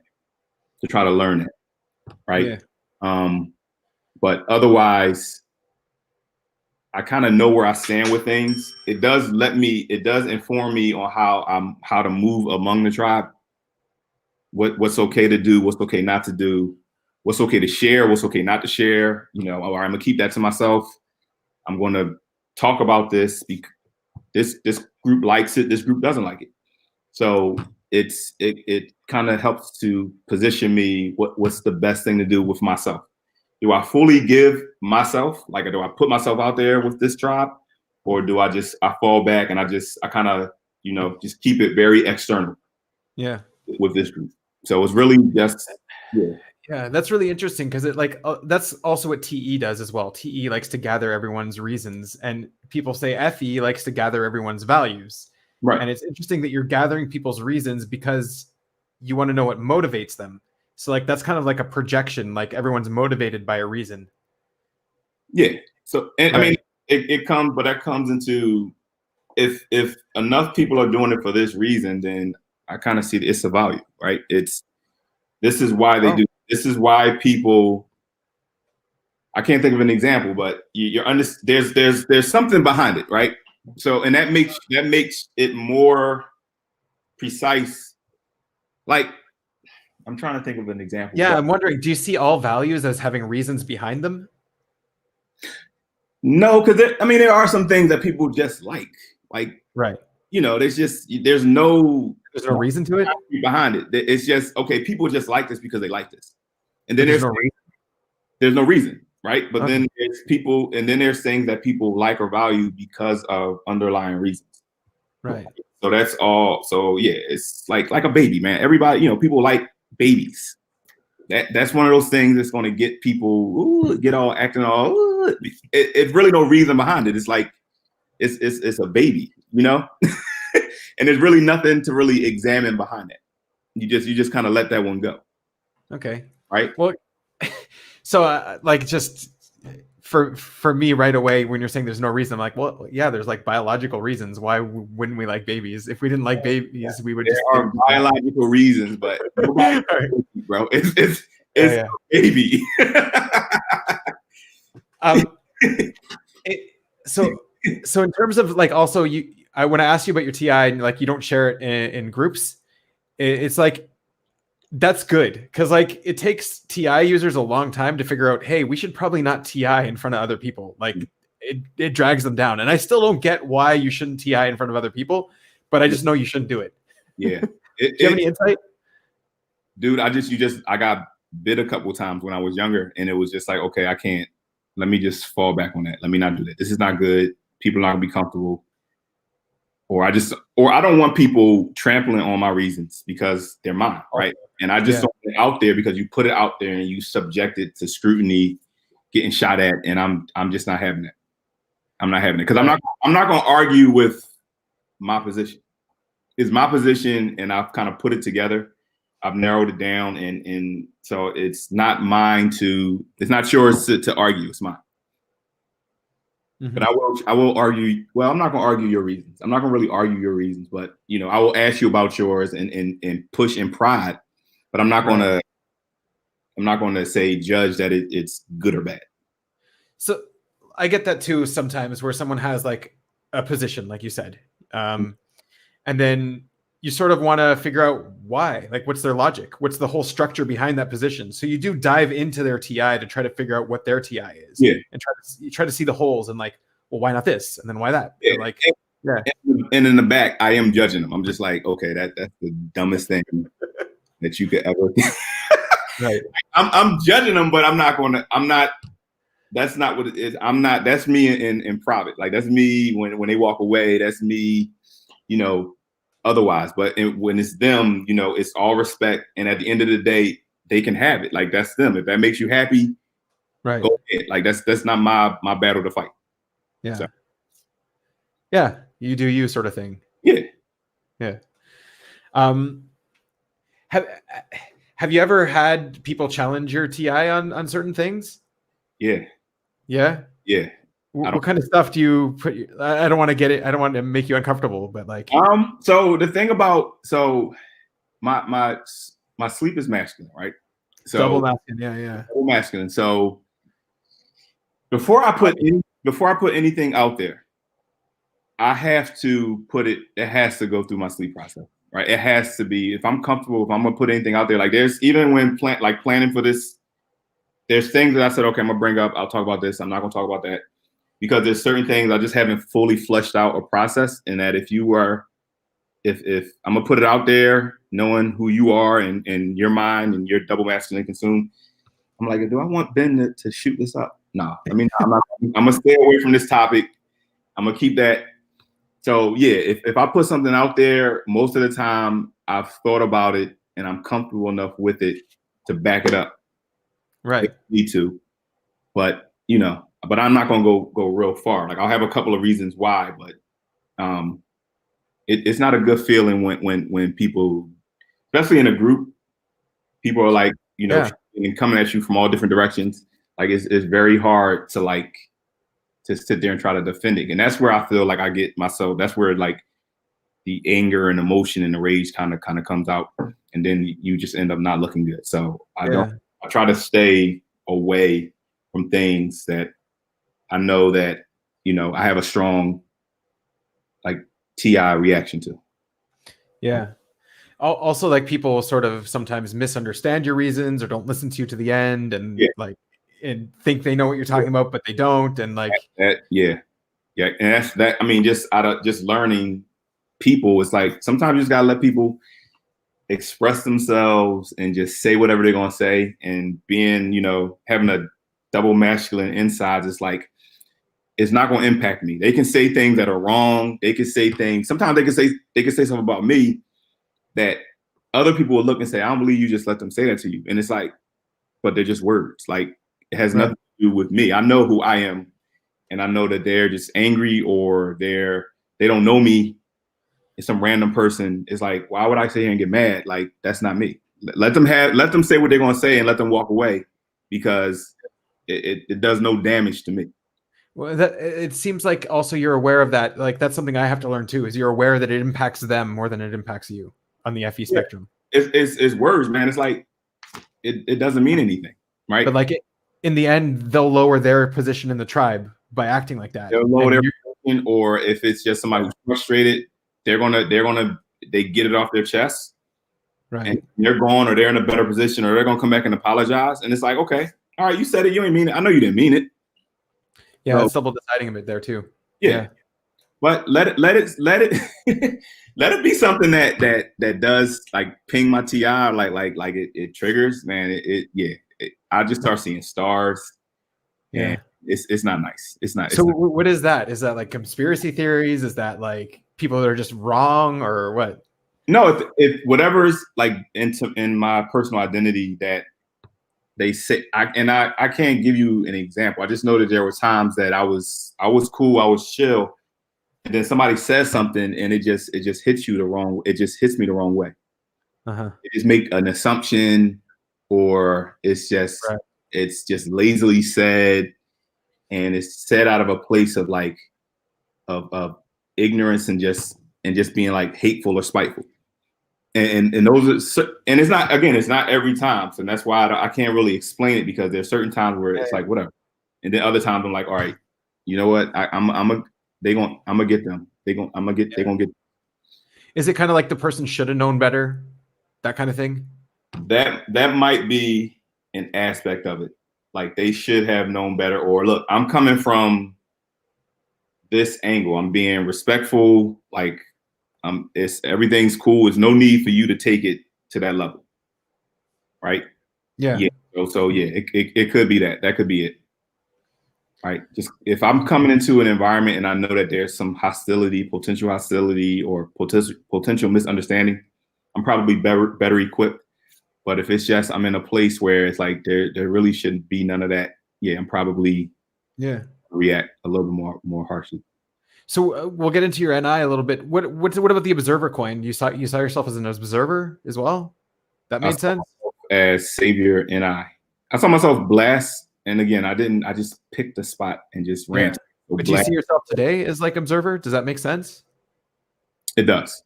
to try to learn it, right? Yeah. But otherwise, I kind of know where I stand with things. It does inform me on how to move among the tribe. What's okay to do, what's okay not to do, what's okay to share, what's okay not to share. Or I'm gonna keep that to myself. I'm gonna talk about this because this group likes it, this group doesn't like it. So it kind of helps to position me what's the best thing to do with myself. Do I fully give myself? Like, do I put myself out there with this tribe, or do I fall back and I kind of, just keep it very external? Yeah. With this group. So it's really just, yeah, that's really interesting, because that's also what TE does as well. TE likes to gather everyone's reasons, and people say FE likes to gather everyone's values. Right. And it's interesting that you're gathering people's reasons because you want to know what motivates them. So like that's kind of like a projection, like everyone's motivated by a reason. Yeah. So I mean, that comes into, if enough people are doing it for this reason, then I kind of see it's a value, right? This is why they do. This is why people. I can't think of an example, but there's something behind it, right? So, and that makes it more precise. Like, I'm trying to think of an example. Yeah, I'm wondering, do you see all values as having reasons behind them? No, because there are some things that people just like, right. There's no reason to it behind it. It's just, okay, people just like this because they like this. And then there's no reason, right? But then there's people, and then there's things that people like or value because of underlying reasons. Right. So that's all. So yeah, it's like a baby, man. Everybody, people like babies. That's one of those things that's going to get people get all acting all. It's really no reason behind it. It's like it's a baby, you know, and there's really nothing to really examine behind it. You just kind of let that one go. Okay. Right. Well, so like just for me right away, when you're saying there's no reason, I'm like, well, yeah, there's like biological reasons. Why wouldn't we like babies? If we didn't like babies, we would there are biological reasons, but nobody, bro, it's a baby. So in terms of like, also when I asked you about your TI and like you don't share it in groups, it's like, that's good, because like it takes TI users a long time to figure out, hey, we should probably not TI in front of other people. Like it drags them down, and I still don't get why you shouldn't TI in front of other people, but I just know you shouldn't do it. Yeah. Do you have any insight? Dude, I got bit a couple of times when I was younger, and it was just like, okay, I can't. Let me just fall back on that. Let me not do that. This is not good. People are not gonna be comfortable. Or I don't want people trampling on my reasons because they're mine, right? And I just don't put it out there because you put it out there and you subject it to scrutiny, getting shot at, and I'm just not having it. I'm not having it because I'm not going to argue with my position. It's my position, and I've kind of put it together. I've narrowed it down, and so it's not mine to. It's not yours to argue. It's mine. Mm-hmm. But I will argue. Well, I'm not going to argue your reasons. I'm not going to really argue your reasons, but I will ask you about yours and push in pride. But I'm not going to. I'm not going to say judge that it's good or bad. So I get that too sometimes, where someone has like a position, like you said, and then you sort of want to figure out why, like what's their logic, what's the whole structure behind that position. So you do dive into their TI to try to figure out what their TI is, and try to see the holes and like, well, why not this, and then why that? Yeah. Like, and in the back, I am judging them. I'm just like, okay, that's the dumbest thing that you could ever. Right. I'm judging them, but I'm not. That's not what it is. That's me in private. Like that's me when they walk away. That's me, otherwise. But when it's them, it's all respect. And at the end of the day, they can have it. Like that's them. If that makes you happy, right, go ahead. Like that's not my battle to fight. Yeah. So. Yeah. You do you sort of thing. Yeah. Yeah. Have you ever had people challenge your TI on certain things? Yeah. Yeah. Yeah. What kind of stuff do you put? I don't want to get it. I don't want to make you uncomfortable, but like. So the thing about my sleep is masculine, right? So double masculine, yeah. Double masculine. So before I put anything out there, I have to put it. It has to go through my sleep process, right? It has to be. If I'm comfortable, if I'm gonna put anything out there, like there's even when planning for this, there's things that I said, okay, I'm gonna bring up. I'll talk about this. I'm not gonna talk about that because there's certain things I just haven't fully fleshed out or processed. And that if I'm gonna put it out there, knowing who you are and your mind and your double masculine consumed, I'm like, do I want Ben to shoot this up? No, I mean, I'm gonna stay away from this topic. I'm gonna keep that. So yeah, if I put something out there, most of the time I've thought about it and I'm comfortable enough with it to back it up. Right. Need to, but but I'm not gonna go real far. Like I'll have a couple of reasons why, but it's not a good feeling when people, especially in a group, people are like and coming at you from all different directions. Like it's very hard to sit there and try to defend it. And that's where I feel like I get myself, that's where like the anger and emotion and the rage kind of comes out. And then you just end up not looking good. So I try to stay away from things that I know that, I have a strong like TI reaction to. Yeah. Also, like people sort of sometimes misunderstand your reasons or don't listen to you to the end and and think they know what you're talking about, but they don't. And like yeah. And that's that. I mean, just out of just learning people, it's like sometimes you just gotta let people express themselves and just say whatever they're gonna say. And being, having a double masculine insides, it's like it's not gonna impact me. They can say things that are wrong. They can say things. Sometimes they can say something about me that other people will look and say, I don't believe you just let them say that to you. And it's like, but they're just words. Like it has Right. nothing to do with me. I know who I am, and I know that they're just angry or they don't know me. It's some random person. It's like, why would I sit here and get mad? Like that's not me. Let them say what they're gonna say and let them walk away because it does no damage to me. Well, that it seems like also you're aware of that. Like that's something I have to learn too. Is you're aware that it impacts them more than it impacts you on the FE Yeah. spectrum. It's words, man. It's like it doesn't mean anything, right? But like in the end, they'll lower their position in the tribe by acting like that. They'll lower And their position, or if it's just somebody who's frustrated, they get it off their chest, right. and they're gone, or they're in a better position, or they're gonna come back and apologize. And it's like, okay, all right, you said it, you didn't mean it. I know you didn't mean it. Yeah, So, it's double deciding a bit there too. yeah. But let it let it be something that does like ping my TI, like it triggers, man. I just start seeing stars, and it's not nice. It's not. So It's not. what is that? Is that like conspiracy theories? Is that like people that are just wrong or what? No, if whatever's like in my personal identity that they say, I can't give you an example. I just know that there were times that I was cool, I was chill, and then somebody says something and it just hits you the wrong. It just hits me the wrong way. Uh-huh. It just make an assumption, or it's just lazily said, and it's said out of a place of like of ignorance and just being like hateful or spiteful. And those are, and it's not every time, so that's why I can't really explain it, because there's certain times where it's like whatever, and then other times I'm like, all right, you know what, I'm gonna get them. They gonna get. Is it kind of like the person should have known better, that kind of thing? That might be an aspect of it. Like they should have known better, or look, I'm coming from this angle. I'm being respectful. Like it's everything's cool. There's no need for you to take it to that level, right? Yeah. Yeah. So yeah, it could be that. That could be it. Right. Just if I'm coming into an environment and I know that there's some potential hostility, or potential misunderstanding, I'm probably better equipped. But if it's just I'm in a place where it's like there really shouldn't be none of that, yeah, I'm probably react a little bit more harshly. So we'll get into your NI a little bit. What about the observer coin? You saw yourself as an observer as well? That made sense? As savior, I saw myself blessed, and again, I just picked a spot and just ran. Yeah. But do you see yourself today as like observer? Does that make sense? It does.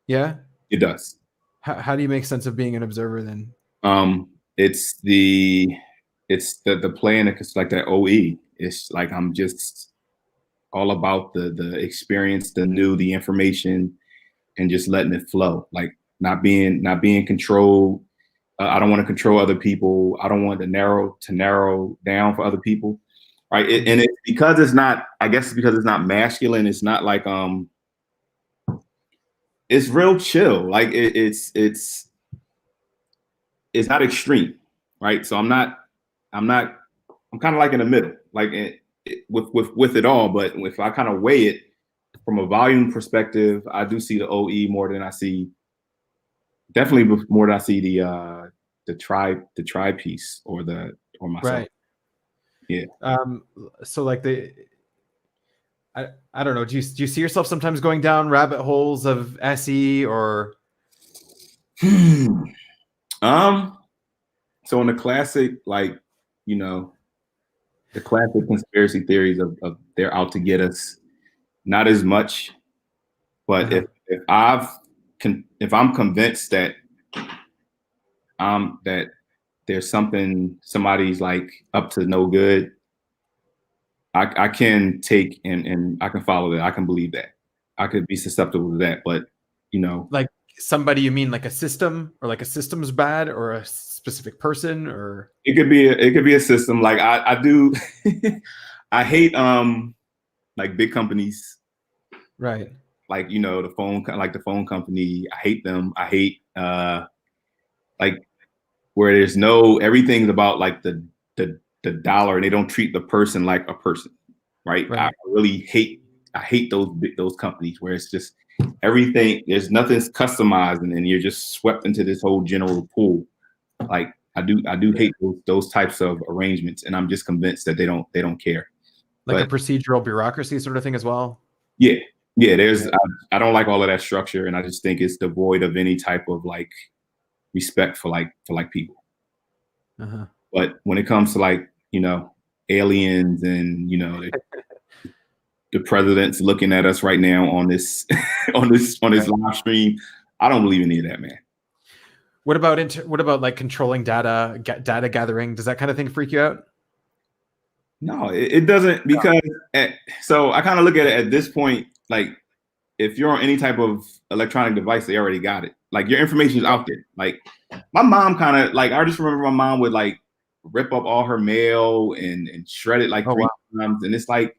Yeah. It does. How do you make sense of being an observer then? It's the play in it's like that OE. It's like I'm just all about the experience, the new, the information, and just letting it flow. Like not being controlled. I don't want to control other people. I don't want to narrow down for other people. Right. And it's because it's not, I guess it's because it's not masculine. It's not like, it's real chill. Like it's not extreme. Right. So I'm kind of like in the middle, like with it all. But if I kind of weigh it from a volume perspective, I do see the OE more than I see, definitely more than I see the tribe piece or myself. Right. Yeah. So like I don't know. Do you see yourself sometimes going down rabbit holes of SE or? So in the classic, like, the classic conspiracy theories of they're out to get us, not as much. But if I'm convinced that that there's somebody's like up to no good, I can take and I can follow that. I can believe that. I could be susceptible to that. But like somebody, you mean like a system, or like a system's bad, or a specific person, or it could be a system. Like I do I hate like big companies. Right. Like the phone company. I hate them. I hate like where there's everything's about like the dollar, and they don't treat the person like a person, right? I really hate those companies where it's just everything, there's nothing's customized, and then you're just swept into this whole general pool. Like I do hate those types of arrangements, and I'm just convinced that they don't care. Like a But procedural bureaucracy sort of thing as well. yeah, yeah. Yeah. I don't like all of that structure, and I just think it's devoid of any type of like respect for like people. Uh-huh. But when it comes to like aliens and the president's looking at us right now on this on this Right. live stream, I don't believe any of that, man. What about like controlling data gathering? Does that kind of thing freak you out? No, it doesn't because so I kind of look at it at this point like if you're on any type of electronic device, they already got it. Like your information is out there. Like my mom kind of like I just remember my mom would like rip up all her mail and shred it like Oh three wow. times, and it's like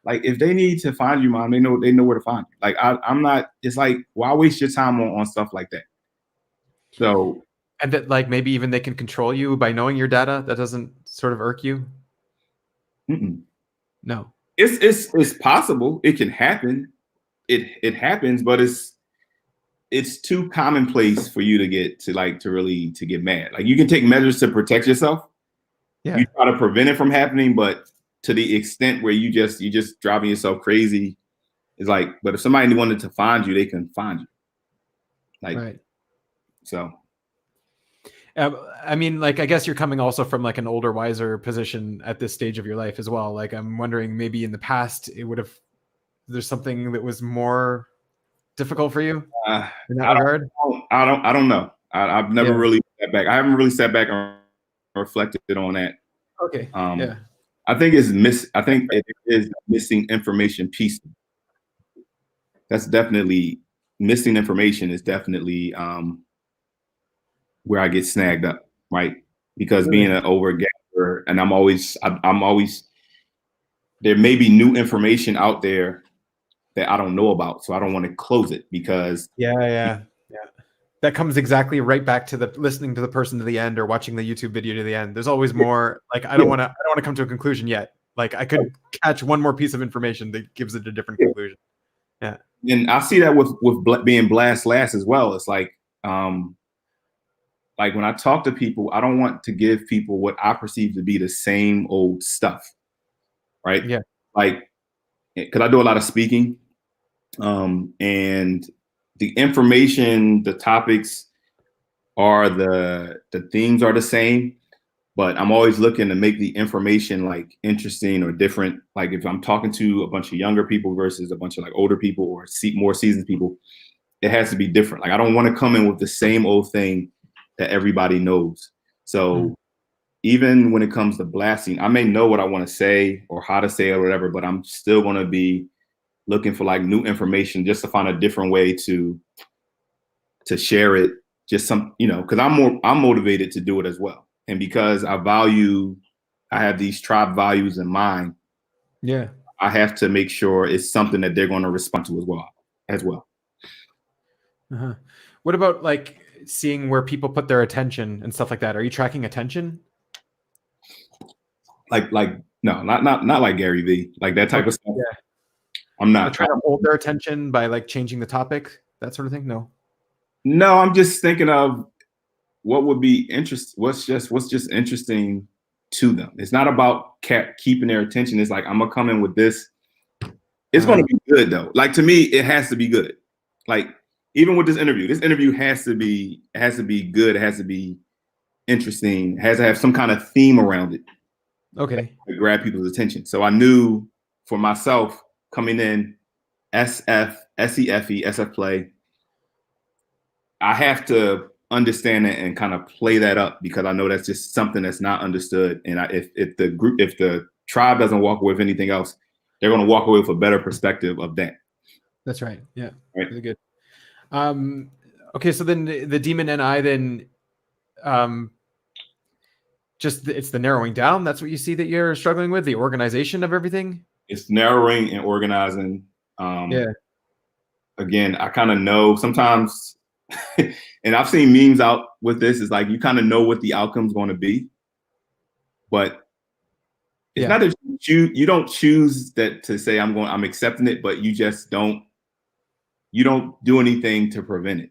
if they need to find you, mom, they know where to find you. Like I'm not. It's like why waste your time on stuff like that? So And that like maybe even they can control you by knowing your data. That doesn't sort of irk you? mm-mm. No. It's possible. It can happen. It happens, but it's too commonplace for you to get to really to get mad. Like you can take measures to protect yourself. Yeah. You try to prevent it from happening, but to the extent where you just driving yourself crazy is like. But if somebody wanted to find you, they can find you. Like Right. so. I mean, like, I guess you're coming also from like an older, wiser position at this stage of your life as well. Like, I'm wondering maybe in the past it would have, there's something that was more difficult for you in that I regard. don't know. I've never Yeah. really sat back. I haven't really sat back and reflected on that. Okay. Um, Yeah. I think it is missing information piece. That's definitely missing information is definitely where I get snagged up, right? Because being Really? an over gatherer, and I'm always there may be new information out there that I don't know about, so I don't want to close it because Yeah. Yeah. Yeah. That comes exactly right back to the listening to the person to the end or watching the YouTube video to the end. There's always more. Like, yeah, I don't want to come to a conclusion yet. Like, I could catch one more piece of information that gives it a different yeah. conclusion. Yeah. And I see that with being blast last as well. It's like when I talk to people, I don't want to give people what I perceive to be the same old stuff, right? Yeah. Like, because I do a lot of speaking, and the information, the topics are the themes are the same, but I'm always looking to make the information like interesting or different. Like if I'm talking to a bunch of younger people versus a bunch of like older people or more seasoned people, it has to be different. Like I don't want to come in with the same old thing that everybody knows. Mm. So even when it comes to blasting, I may know what I want to say or how to say it or whatever, but I'm still going to be looking for like new information just to find a different way to share it. Just because I'm motivated to do it as well, and because I have these tribe values in mind. Yeah. I have to make sure it's something that they're going to respond to as well. Uh-huh. What about like seeing where people put their attention and stuff like that? Are you tracking attention? Like no, not like Gary Vee, like that type Okay. of stuff. Yeah. I'm Like not. trying to hold their attention by like changing the topic, that sort of thing? No. No, I'm just thinking of what would be what's just interesting to them. It's not about keeping their attention. It's like I'm gonna come in with this. It's Uh, gonna be good though. Like to me, it has to be good. Like even with this interview has to be good. It has to be interesting. It has to have some kind of theme around it okay. to grab people's attention. So I knew for myself coming in, SEFE, play. I have to understand it and kind of play that up because I know that's just something that's not understood. And if the tribe doesn't walk away with anything else, they're going to walk away with a better perspective of that. That's right. Yeah. Right. Really good. Okay. So then the demon NI then, um, it's the narrowing down. That's what you see that you're struggling with, the organization of everything. It's narrowing and organizing. Yeah. Again, I kind of know sometimes, and I've seen memes out with this. Is like you kind of know what the outcome's going to be, but it's not that you don't choose that to say I'm accepting it, but you just don't do anything to prevent it.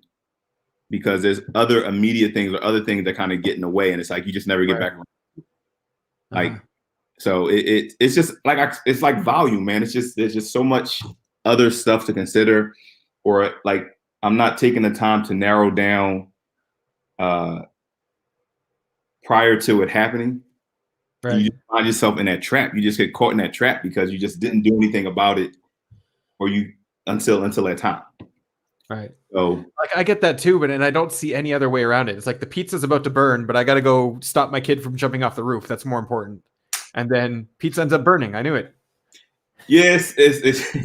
because there's other immediate things or other things that kind of get in the way, and it's like you just never get Right. back around. Like, so it's just like it's like volume, man. It's just there's just so much other stuff to consider, or like I'm not taking the time to narrow down prior to it happening. Right. You just find yourself in that trap. You just get caught in that trap because you just didn't do anything about it, or you until that time. Right. So like I get that too, and I don't see any other way around it. It's like the pizza's about to burn, but I got to go stop my kid from jumping off the roof. That's more important. And then pizza ends up burning. I knew it. yes, it's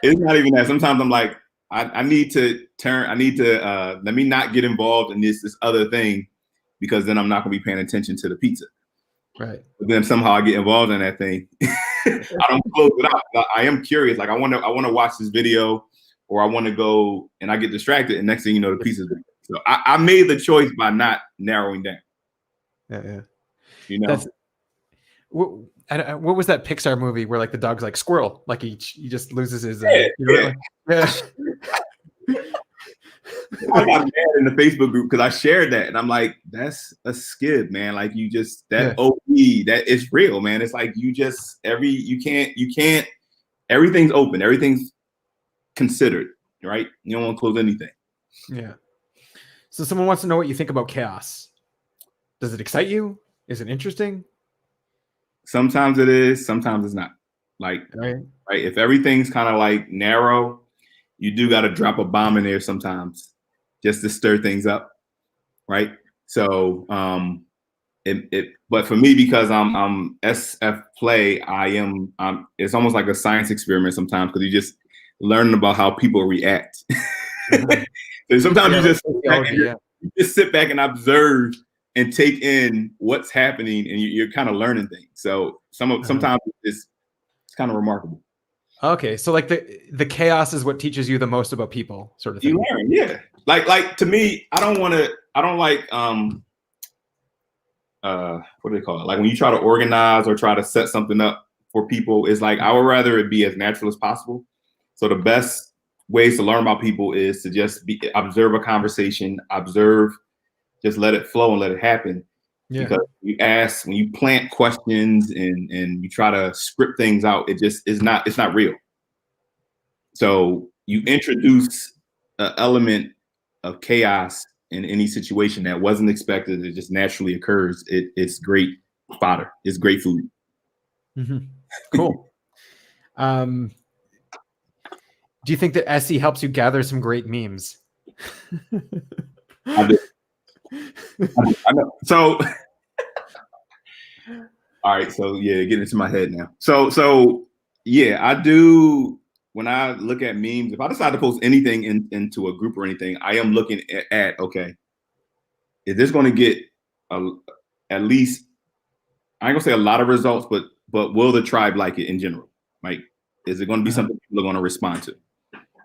not even that. Sometimes I'm like, I need to let me not get involved in this other thing, because then I'm not gonna be paying attention to the pizza. Right. But then somehow I get involved in that thing. I don't close it out. I am curious. Like I want to watch this video, or I want to go, and I get distracted, and next thing you know, the pizza's burning. So I made the choice by not narrowing down. Yeah. You know. That's what was that Pixar movie where like the dog's like squirrel, like he just loses his yeah. I got mad in the Facebook group because I shared that, and I'm like, that's a skid, man. Like you just OE, that is real, man. It's like you just you can't everything's open, everything's considered, right? You don't want to close anything. Yeah. So someone wants to know what you think about chaos. Does it excite you? Is it interesting? Sometimes it is, sometimes it's not. Like, right? If everything's kind of like narrow, you do got to drop a bomb in there sometimes just to stir things up, right? So, but for me, because I'm SF play, it's almost like a science experiment sometimes, because you just learning about how people react. So sometimes you just sit back and observe and take in what's happening, and you're kind of learning things. So sometimes it's kind of remarkable. Okay, so like the chaos is what teaches you the most about people, sort of thing. You learn, yeah. Like to me, I don't like what do they call it? Like when you try to organize or try to set something up for people, it's like I would rather it be as natural as possible. So the best ways to learn about people is to just observe a conversation, just let it flow and let it happen. Yeah. Because when you plant questions and you try to script things out, it's not real. So you introduce an element of chaos in any situation that wasn't expected, it just naturally occurs. It's great fodder. It's great food. Mm-hmm. Cool. Do you think that SE helps you gather some great memes? I know. So, all right. So yeah, get into my head now. So yeah, I do. When I look at memes, if I decide to post anything into a group or anything, I am looking at okay, is this going to get at least, I ain't gonna say a lot of results, but will the tribe like it in general? Right? Is it going to be something people are going to respond to?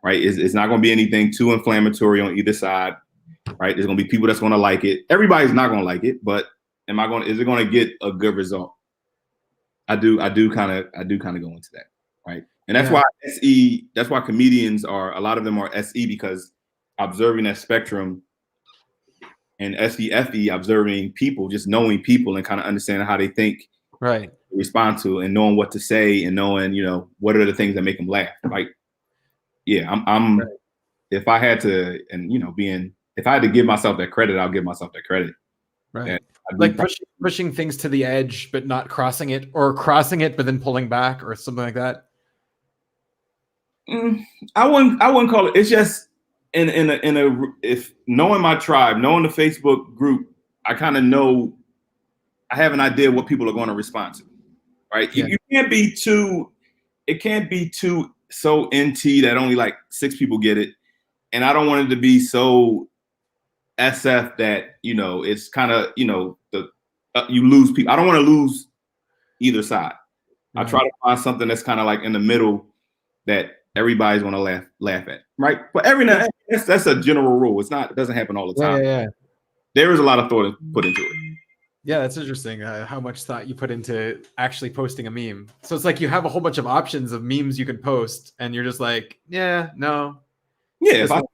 Right? It's not going to be anything too inflammatory on either side. Right? There's going to be people that's going to like it. Everybody's not going to like it, but is it going to get a good result? I do kind of go into that. Right? And that's why SE, that's why comedians a lot of them are SE, because observing that spectrum, and SEFE, observing people, just knowing people and kind of understanding how they think, right, respond to, and knowing what to say, and knowing, what are the things that make them laugh. Like, yeah, I'm right. If I had to, and if I had to give myself that credit, I'll give myself that credit. Right. Like pushing things to the edge, but not crossing it, or crossing it, but then pulling back, or something like that. I wouldn't call it. It's just if knowing my tribe, knowing the Facebook group, I kind of know, I have an idea what people are going to respond to, right? Yeah. You can't be too, it can't be too so NT that only like 6 people get it, and I don't want it to be so SF that it's kind of you lose people. I don't want to lose either side. Right. I try to find something that's kind of like in the middle that everybody's going to laugh at, right? But every now and then, that's a general rule. It doesn't happen all the time. Yeah. There is a lot of thought put into it. Yeah, that's interesting. How much thought you put into actually posting a meme. So it's like you have a whole bunch of options of memes you can post, and you're just like, yeah, no, yeah, this will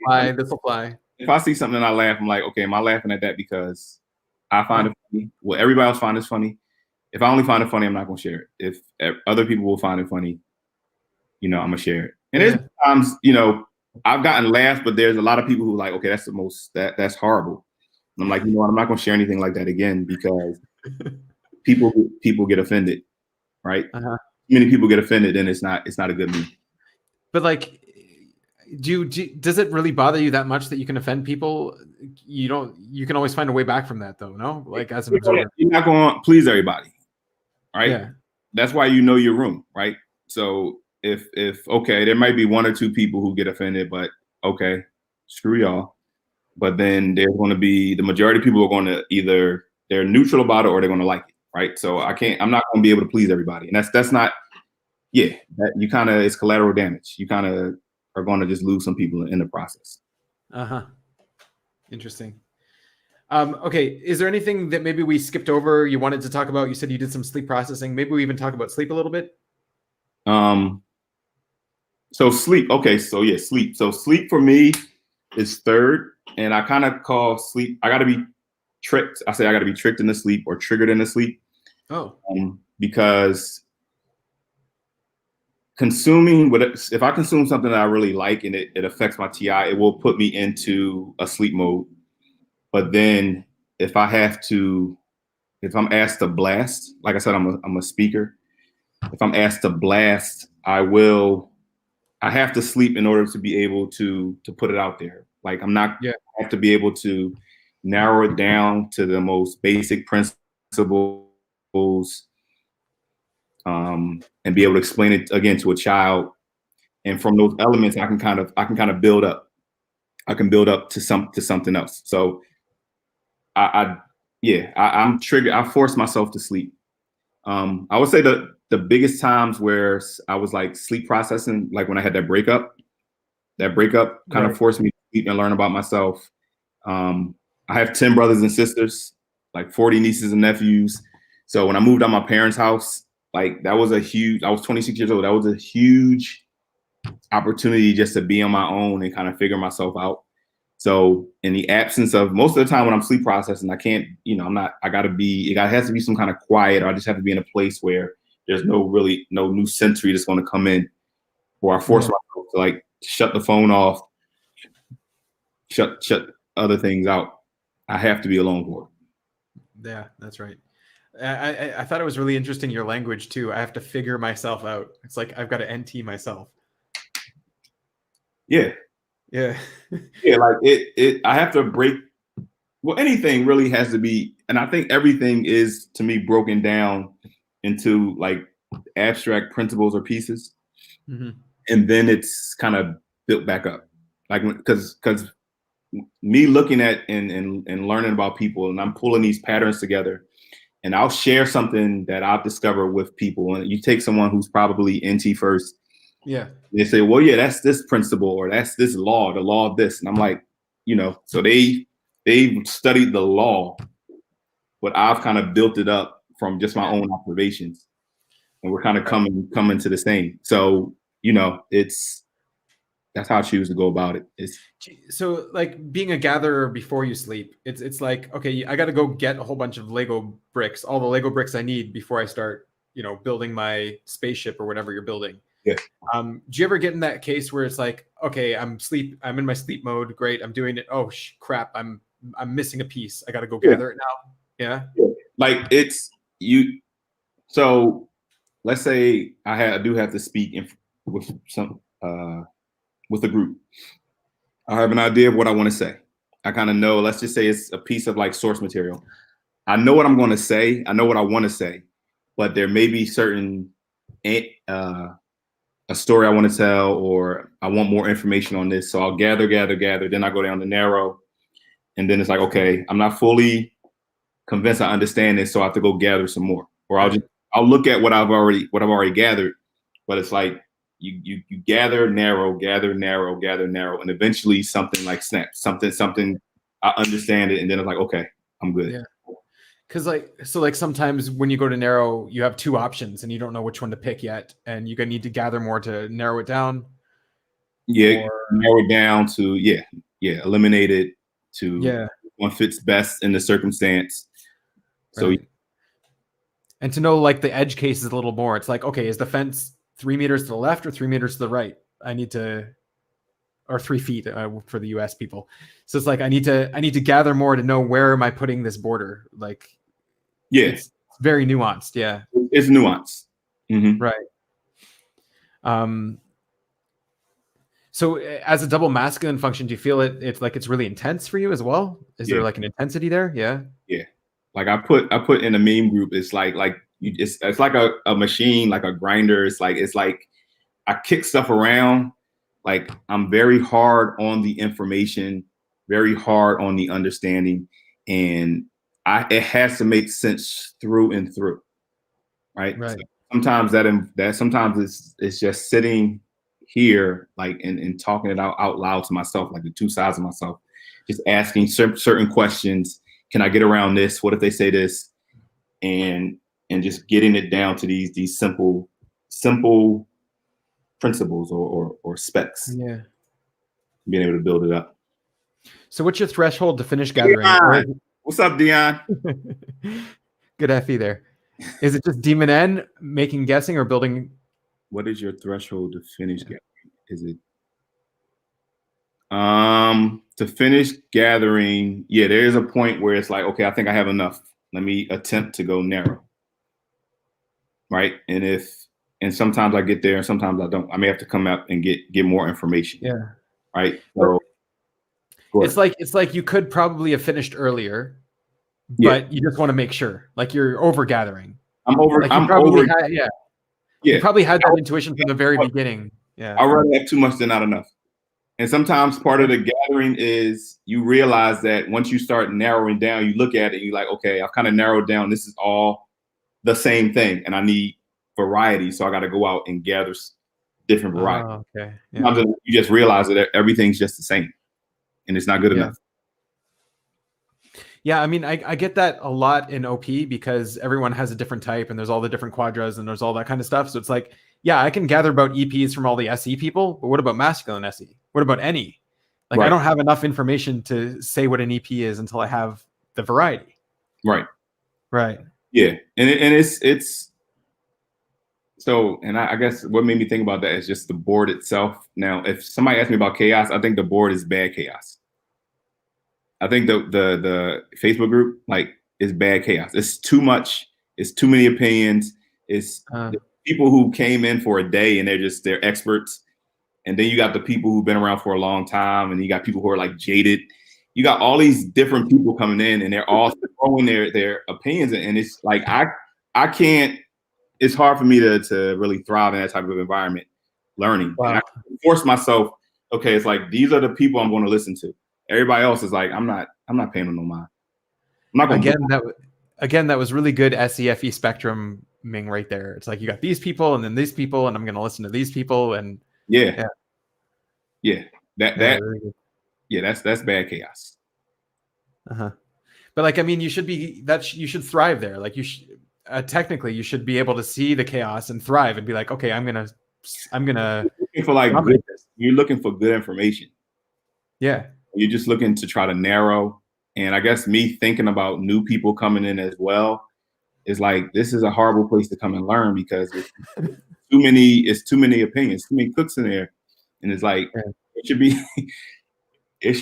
fly. if I see something and I laugh, I'm like, okay, am I laughing at that because I find it funny? Well, everybody else find it funny. If I only find it funny, I'm not gonna share it. If other people will find it funny, I'm gonna share it. And there's times, I've gotten laughs, but there's a lot of people who are like, okay, that's horrible. And I'm like, you know what, I'm not gonna share anything like that again because people get offended, right? Many people get offended, then it's not a good move. But like, does it really bother you that much that you can offend people? You can always find a way back from that though, no? Like as an observer. You're not going to please everybody, right? Yeah. That's why you know your room, right? So if okay, there might be one or two people who get offended, but okay, screw y'all. But then there's going to be the majority of people are going to either they're neutral about it or they're going to like it, right? So I'm not going to be able to please everybody, and that's not. Yeah, that you kind of it's collateral damage. You kind of are going to just lose some people in the process. Interesting. Okay, is there anything that maybe we skipped over you wanted to talk about? You said you did some sleep processing. Maybe we even talk about sleep a little bit. So sleep. Okay, so yeah, sleep. So sleep for me is third, and I kind of call sleep. I got to be tricked. I say I got to be tricked into sleep or triggered into sleep. Oh. Because if I consume something that I really like and it affects my TI, it will put me into a sleep mode. But then if I'm asked to blast, like I said, I'm a speaker. If I'm asked to blast, I have to sleep in order to be able to put it out there. Like I have to be able to narrow it down to the most basic principles, and be able to explain it again to a child. And from those elements, I can kind of build up. I can build up to something else. So I'm triggered. I force myself to sleep. I would say the biggest times where I was like sleep processing, like when I had that breakup kind of forced me to sleep and learn about myself. I have 10 brothers and sisters, like 40 nieces and nephews. So when I moved out my parents' house, like I was 26 years old. That was a huge opportunity just to be on my own and kind of figure myself out. So in the absence of most of the time when I'm sleep processing, I can't, it has to be some kind of quiet, or I just have to be in a place where there's no new sensory that's going to come in, or I force myself to like shut the phone off, shut other things out. I have to be alone for it. Yeah, that's right. I thought it was really interesting, your language too. I have to figure myself out. It's like I've got to NT myself. Yeah. Yeah. Yeah, like I have to break. Well, anything really has to be, and I think everything is to me broken down into like abstract principles or pieces, and then it's kind of built back up. Like because me looking at and learning about people, and I'm pulling these patterns together, and I'll share something that I've discovered with people. And you take someone who's probably NT first. Yeah. They say, well, yeah, that's this principle, or that's this law, the law of this. And I'm like, so they've studied the law, but I've kind of built it up from just my own observations. And we're kind of coming to the same. So, that's how I choose to go about it. So like being a gatherer before you sleep, it's like, okay, I got to go get a whole bunch of Lego bricks, all the Lego bricks I need before I start, building my spaceship or whatever you're building. Yeah. Do you ever get in that case where it's like, okay, I'm in my sleep mode. Great. I'm doing it. Oh crap. I'm missing a piece. I got to go gather it now. Yeah. Like it's you. So let's say I do have to speak with a group. I have an idea of what I want to say. I kind of know, let's just say it's a piece of like source material. I know what I'm going to say. I know what I want to say, but there may be certain, a story I want to tell, or I want more information on this. So I'll gather. Then I go down to narrow. And then it's like, okay, I'm not fully convinced I understand this. So I have to go gather some more, or I'll look at what I've already gathered, but it's like, you gather, narrow, and eventually something like snaps, something I understand it, and then it's like, okay, I'm good. Yeah. Because like sometimes when you go to narrow, you have two options and you don't know which one to pick yet, and you're gonna need to gather more to narrow it down. Yeah, narrow it down to eliminate it to Yeah. one fits best in the circumstance. So Right. And to know like the edge cases a little more. It's like, okay, is the fence 3 meters to the left or 3 meters to the right? I need to, or 3 feet for the US people. So it's like, I need to gather more to know where am I putting this border? Like, yeah, it's very nuanced. Yeah. it's nuance. Mm-hmm. Right. Um, so as a double masculine function, do you feel it's like it's really intense for you as well? Is Yeah, there like an intensity there? Yeah. yeah. Like I put in a meme group. It's like it's like a machine, like a grinder. It's like I kick stuff around. Like I'm very hard on the information, very hard on the understanding, and it has to make sense through and through, right? Right. So sometimes that sometimes it's just sitting here like and talking it out loud to myself, like the two sides of myself, just asking certain questions. Can I get around this? What if they say this? And just getting it down to these simple principles or specs, Yeah. being able to build it up. So what's your threshold to finish gathering? Dion. What's up, Dion? Good FE there. Is it just Demon N making guessing or building? What is your threshold to finish gathering? Is it to finish gathering? Yeah, there is a point where it's like, okay, I think I have enough. Let me attempt to go narrow. Right. And sometimes I get there and sometimes I don't. I may have to come up and get more information. Yeah. Right. So it's like you could probably have finished earlier, but you just want to make sure. Like you're over gathering. I'm over. Like I'm over. Yeah. You probably had that intuition from the very beginning. Yeah. I'd rather have too much than not enough. And sometimes part of the gathering is you realize that once you start narrowing down, you look at it and you're like, okay, I've kind of narrowed down. This is all the same thing. And I need variety. So I got to go out and gather different variety. Oh, okay. Yeah. You just realize that everything's just the same and it's not good enough. Yeah, I mean, I get that a lot in OP because everyone has a different type and there's all the different quadras and there's all that kind of stuff. So it's like, yeah, I can gather about EPs from all the SE people, but what about masculine SE? What about any? Like, I don't have enough information to say what an EP is until I have the variety. Right. Right. Yeah. And it's so, and I guess what made me think about that is just the board itself. Now, if somebody asked me about chaos, I think the board is bad chaos. I think the Facebook group is bad chaos. It's too much. It's too many opinions. It's people who came in for a day and they're experts. And then you got the people who've been around for a long time, and you got people who are like jaded. You got all these different people coming in, and they're all throwing their opinions. And it's like I can't. It's hard for me to really thrive in that type of environment, learning. Wow. And I force myself. Okay, it's like these are the people I'm going to listen to. Everybody else is like, I'm not paying them no mind. I'm not going that was really good SEFE spectrum Ming right there. It's like you got these people and then these people, and I'm going to listen to these people. And yeah. That's bad chaos. But like, I mean, you should thrive there. Like you should technically you should be able to see the chaos and thrive and be like, okay, I'm gonna looking for you're looking for good information. Yeah. You're just looking to try to narrow. And I guess me thinking about new people coming in as well is like, this is a horrible place to come and learn because it's too many opinions, too many cooks in there. And it's like, it should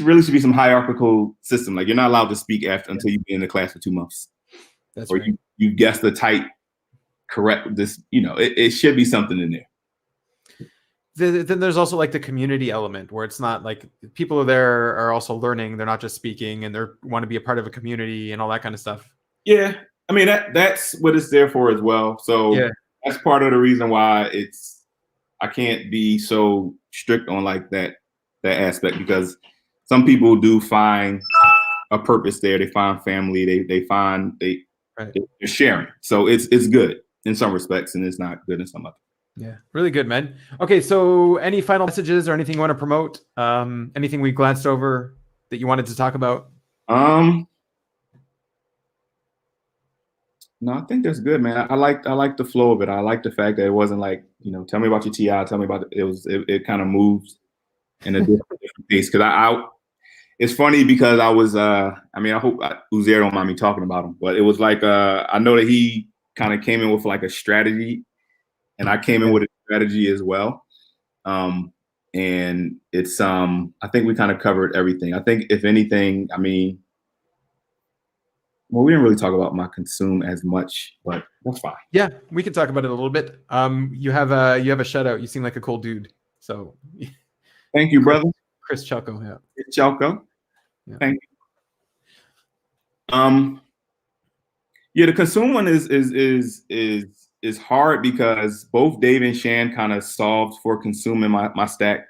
really be some hierarchical system. Like you're not allowed to speak until you've been in the class for 2 months. That's or right. you guess the type correct. This, it should be something in there. Then there's also like the community element where it's not like people there are also learning. They're not just speaking and they want to be a part of a community and all that kind of stuff. Yeah. I mean, that's what it's there for as well. So that's part of the reason why I can't be so strict on like that aspect, because some people do find a purpose there. They find family. They're sharing. So it's good in some respects and it's not good in some others. Yeah, really good, man. Okay, so any final messages or anything you want to promote? Anything we glanced over that you wanted to talk about? No, I think that's good, man. I like the flow of it. I like the fact that it wasn't like, tell me about your TI, tell me about it. It kind of moves in a different pace. Because It's funny because I was, I mean, I hope Uzair don't mind me talking about him, but it was like, I know that he kind of came in with like a strategy, and I came in with a strategy as well. And it's, I think we kind of covered everything. I think if anything, I mean, well, we didn't really talk about my consume as much, but that's fine. Yeah, we can talk about it a little bit. You have a shout out. You seem like a cool dude. So Thank you, brother. Chris Chalco, yeah. Chalco. Yeah. Thank you. Yeah, the consume one is hard because both Dave and Shan kind of solved for consume in my stack.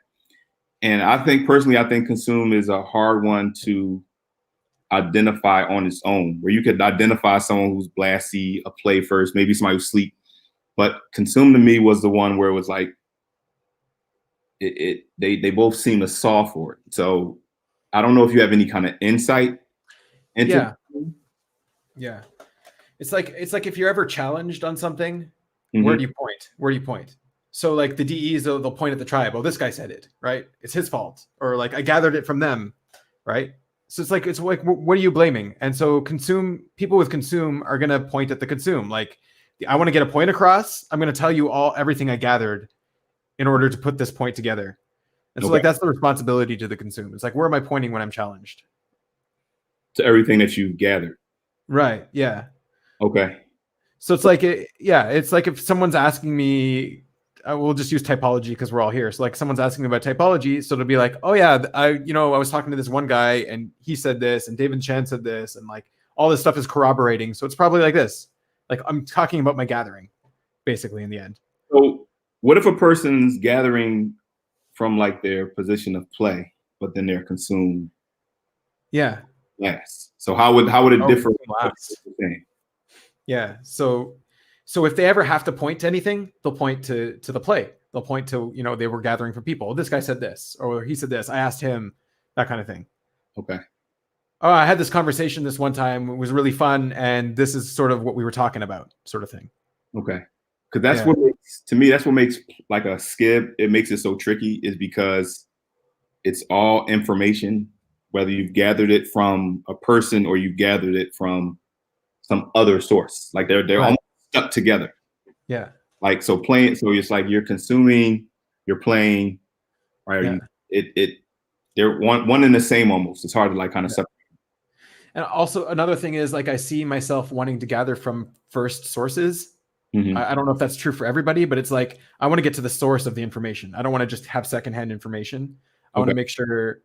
And I think personally, I think consume is a hard one to identify on its own, where you could identify someone who's blasty, a play first, maybe somebody who's sleep. But consume to me was the one where it was like they both seem to solve for it. So I don't know if you have any kind of insight into yeah. It's like if you're ever challenged on something, mm-hmm. Where do you point? Where do you point? So like the DEs, they'll point at the tribe. Oh, this guy said it, right? It's his fault. Or like I gathered it from them, right? So it's like what are you blaming? And so people with consume are gonna point at the consume. Like I want to get a point across. I'm gonna tell you everything I gathered in order to put this point together. And so like that's the responsibility to the consume. It's like where am I pointing when I'm challenged? To everything that you've gathered. Right. Yeah. Okay. So it's like, it's like if someone's asking me, we'll just use typology because we're all here. So like someone's asking me about typology. So it'll be like, oh yeah, I was talking to this one guy and he said this and David Chan said this. And like all this stuff is corroborating. So it's probably like this, like I'm talking about my gathering basically in the end. So what if a person's gathering from like their position of play, but then they're consumed? Yeah. Last. So how would it differ? Yeah. So if they ever have to point to anything, they'll point to the play. They'll point to, they were gathering for people. This guy said this, or he said this. I asked him, that kind of thing. Okay. Oh, I had this conversation this one time. It was really fun. And this is sort of what we were talking about, sort of thing. Okay. Because that's what makes, to me, that's what makes like a skib. It makes it so tricky is because it's all information, whether you've gathered it from a person or you gathered it from some other source. Like they're almost stuck together. Yeah. Like so it's like you're consuming, you're playing, right? Yeah. They're one in the same almost. It's hard to like kind of separate. And also another thing is like I see myself wanting to gather from first sources. Mm-hmm. I don't know if that's true for everybody, but it's like I want to get to the source of the information. I don't want to just have secondhand information. I want to make sure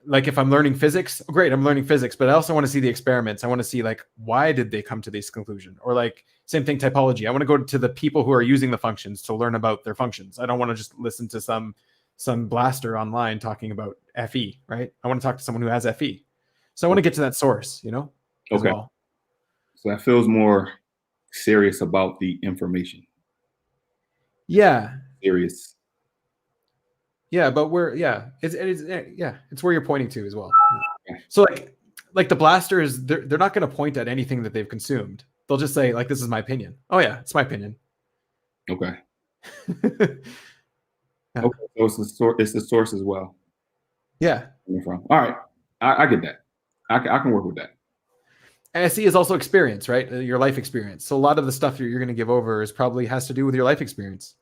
like if I'm learning physics, great, I'm learning physics, but I also want to see the experiments. I want to see like, why did they come to this conclusion? Or like same thing, typology. I want to go to the people who are using the functions to learn about their functions. I don't want to just listen to some blaster online talking about FE, right? I want to talk to someone who has FE. So I want to get to that source, as well. So that feels more serious about the information. Yeah. Serious. Yeah, but it's where you're pointing to as well. So like the blasters, they're not going to point at anything that they've consumed. They'll just say like, this is my opinion. Oh yeah, it's my opinion. Okay. Okay, so it's the source as well. Yeah. All right, I get that. I can work with that. And SE is also experience, right? Your life experience. So a lot of the stuff you're going to give over probably has to do with your life experience.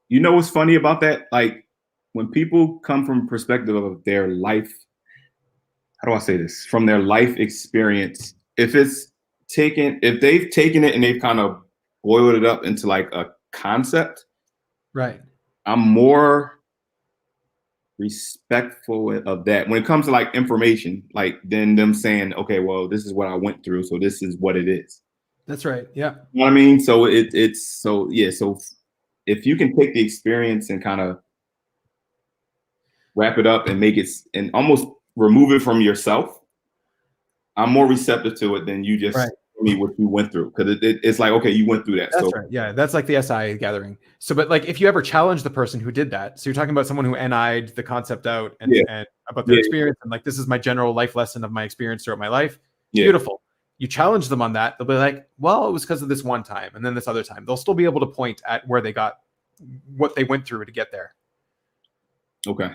You know what's funny about that? Like when people come from perspective of their life, how do I say this? From their life experience, if they've taken it and they've kind of boiled it up into like a concept, right? I'm more respectful of that. When it comes to like information, like then them saying, okay, well, this is what I went through, so this is what it is. That's right. Yeah. You know what I mean? So it's so yeah. So if you can take the experience and kind of wrap it up and make it and almost remove it from yourself, I'm more receptive to it than you just tell me what you went through. Because it's like, okay, you went through that. That's right. Yeah, that's like the SI gathering. So, but like if you ever challenge the person who did that, so you're talking about someone who NI'd the concept out and about their experience and like, this is my general life lesson of my experience throughout my life. Beautiful. You challenge them on that. They'll be like, well, it was because of this one time. And then this other time, they'll still be able to point at where they got what they went through to get there. Okay.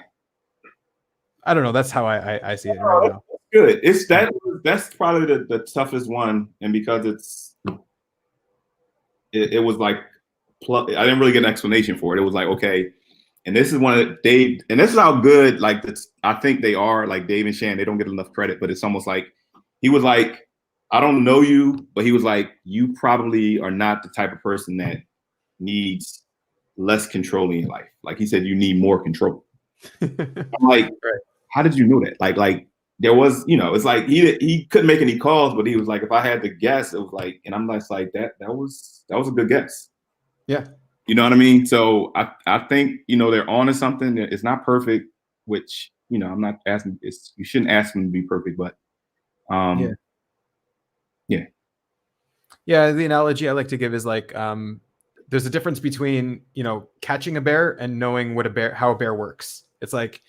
I don't know. That's how I see it right Oh, now. that's good. It's that's probably the toughest one, and because it was like I didn't really get an explanation for it. It was like, okay, and this is one of Dave, and this is how good like this I think they are. Like Dave and Shan, they don't get enough credit, but it's almost like he was like, I don't know you, but he was like, you probably are not the type of person that needs less control in your life. Like he said, you need more control. I'm like, Right. how did you know that? Like there was, it's like he couldn't make any calls, but he was like, if I had to guess, it was like, and I'm just like that was a good guess. Yeah. You know what I mean? So I think they're on to something. It's not perfect, which I'm not asking. You shouldn't ask them to be perfect, but Yeah. yeah. Yeah. The analogy I like to give is like, there's a difference between, catching a bear and knowing how a bear works. It's like,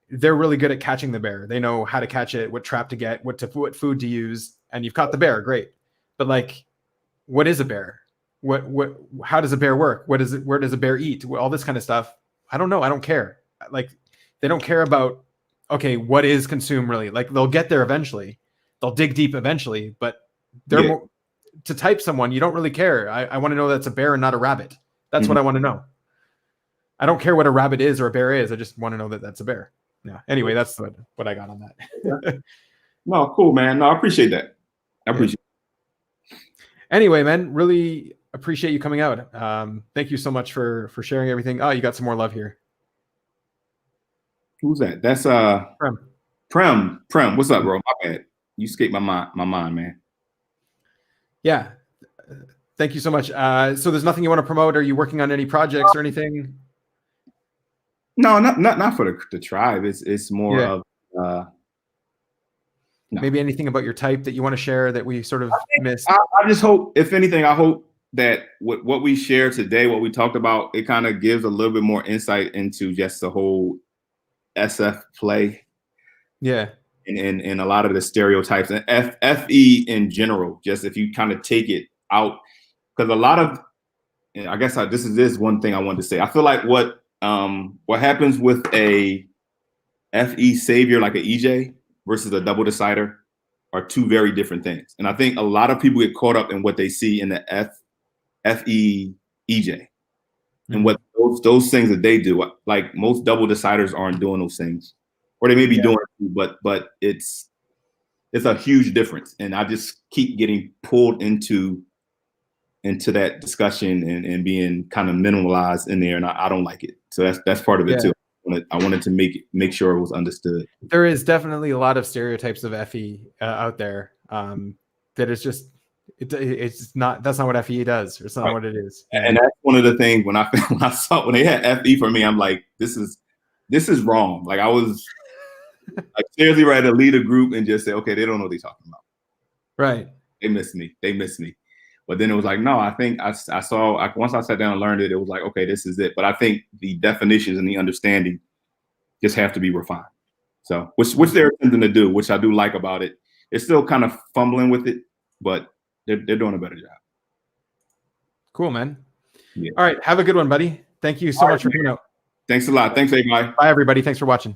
they're really good at catching the bear. They know how to catch it, what trap to get, what food to use, and you've caught the bear. Great. But like, what is a bear? How does a bear work? Where does a bear eat? All this kind of stuff. I don't know. I don't care. Like, they don't care about, okay, what is consume really? Like, they'll get there eventually. They'll dig deep eventually, but they're more, to type someone, you don't really care. I want to know that's a bear and not a rabbit. That's what I want to know. I don't care what a rabbit is or a bear is. I just want to know that that's a bear. Yeah. Anyway, that's what I got on that. No, cool, man. No, I appreciate that. I appreciate it. Anyway, man, really appreciate you coming out. Thank you so much for sharing everything. Oh, you got some more love here. Who's that? That's Prem. What's up, bro? My bad. You escaped my mind, man. Yeah. Thank you so much. So there's nothing you want to promote? Are you working on any projects or anything? No, not for the tribe. It's more of no. Maybe anything about your type that you want to share that we sort of missed. I just hope, if anything, I hope that what we share today, what we talked about, it kind of gives a little bit more insight into just the whole SF play. Yeah. And a lot of the stereotypes and FE in general, just if you kind of take it out, because a lot of, I guess this is one thing I wanted to say. I feel like what happens with a FE savior like an EJ versus a double decider are two very different things. And I think a lot of people get caught up in what they see in the FE EJ and what those things that they do. Like most double deciders aren't doing those things, or they may be doing it, but it's a huge difference. And I just keep getting pulled into that discussion and being kind of minimalized in there, and I don't like it. So that's part of it too. I wanted to make sure it was understood. There is definitely a lot of stereotypes of FE out there that is just it's not, that's not what FE does. It's not what it is. And that's one of the things when when they had FE for me, I'm like, this is wrong. Like I was like seriously ready to lead a group and just say, okay, they don't know what they're talking about. Right. They missed me. But then it was like, no, I think I saw once I sat down and learned it, it was like, okay, this is it. But I think the definitions and the understanding just have to be refined. So which they're attempting to do, which I do like about it. They're still kind of fumbling with it, but they're doing a better job. Cool, man. Yeah. All right. Have a good one, buddy. Thank you so much for coming out. Thanks a lot. Thanks, everybody. Bye, everybody. Thanks for watching.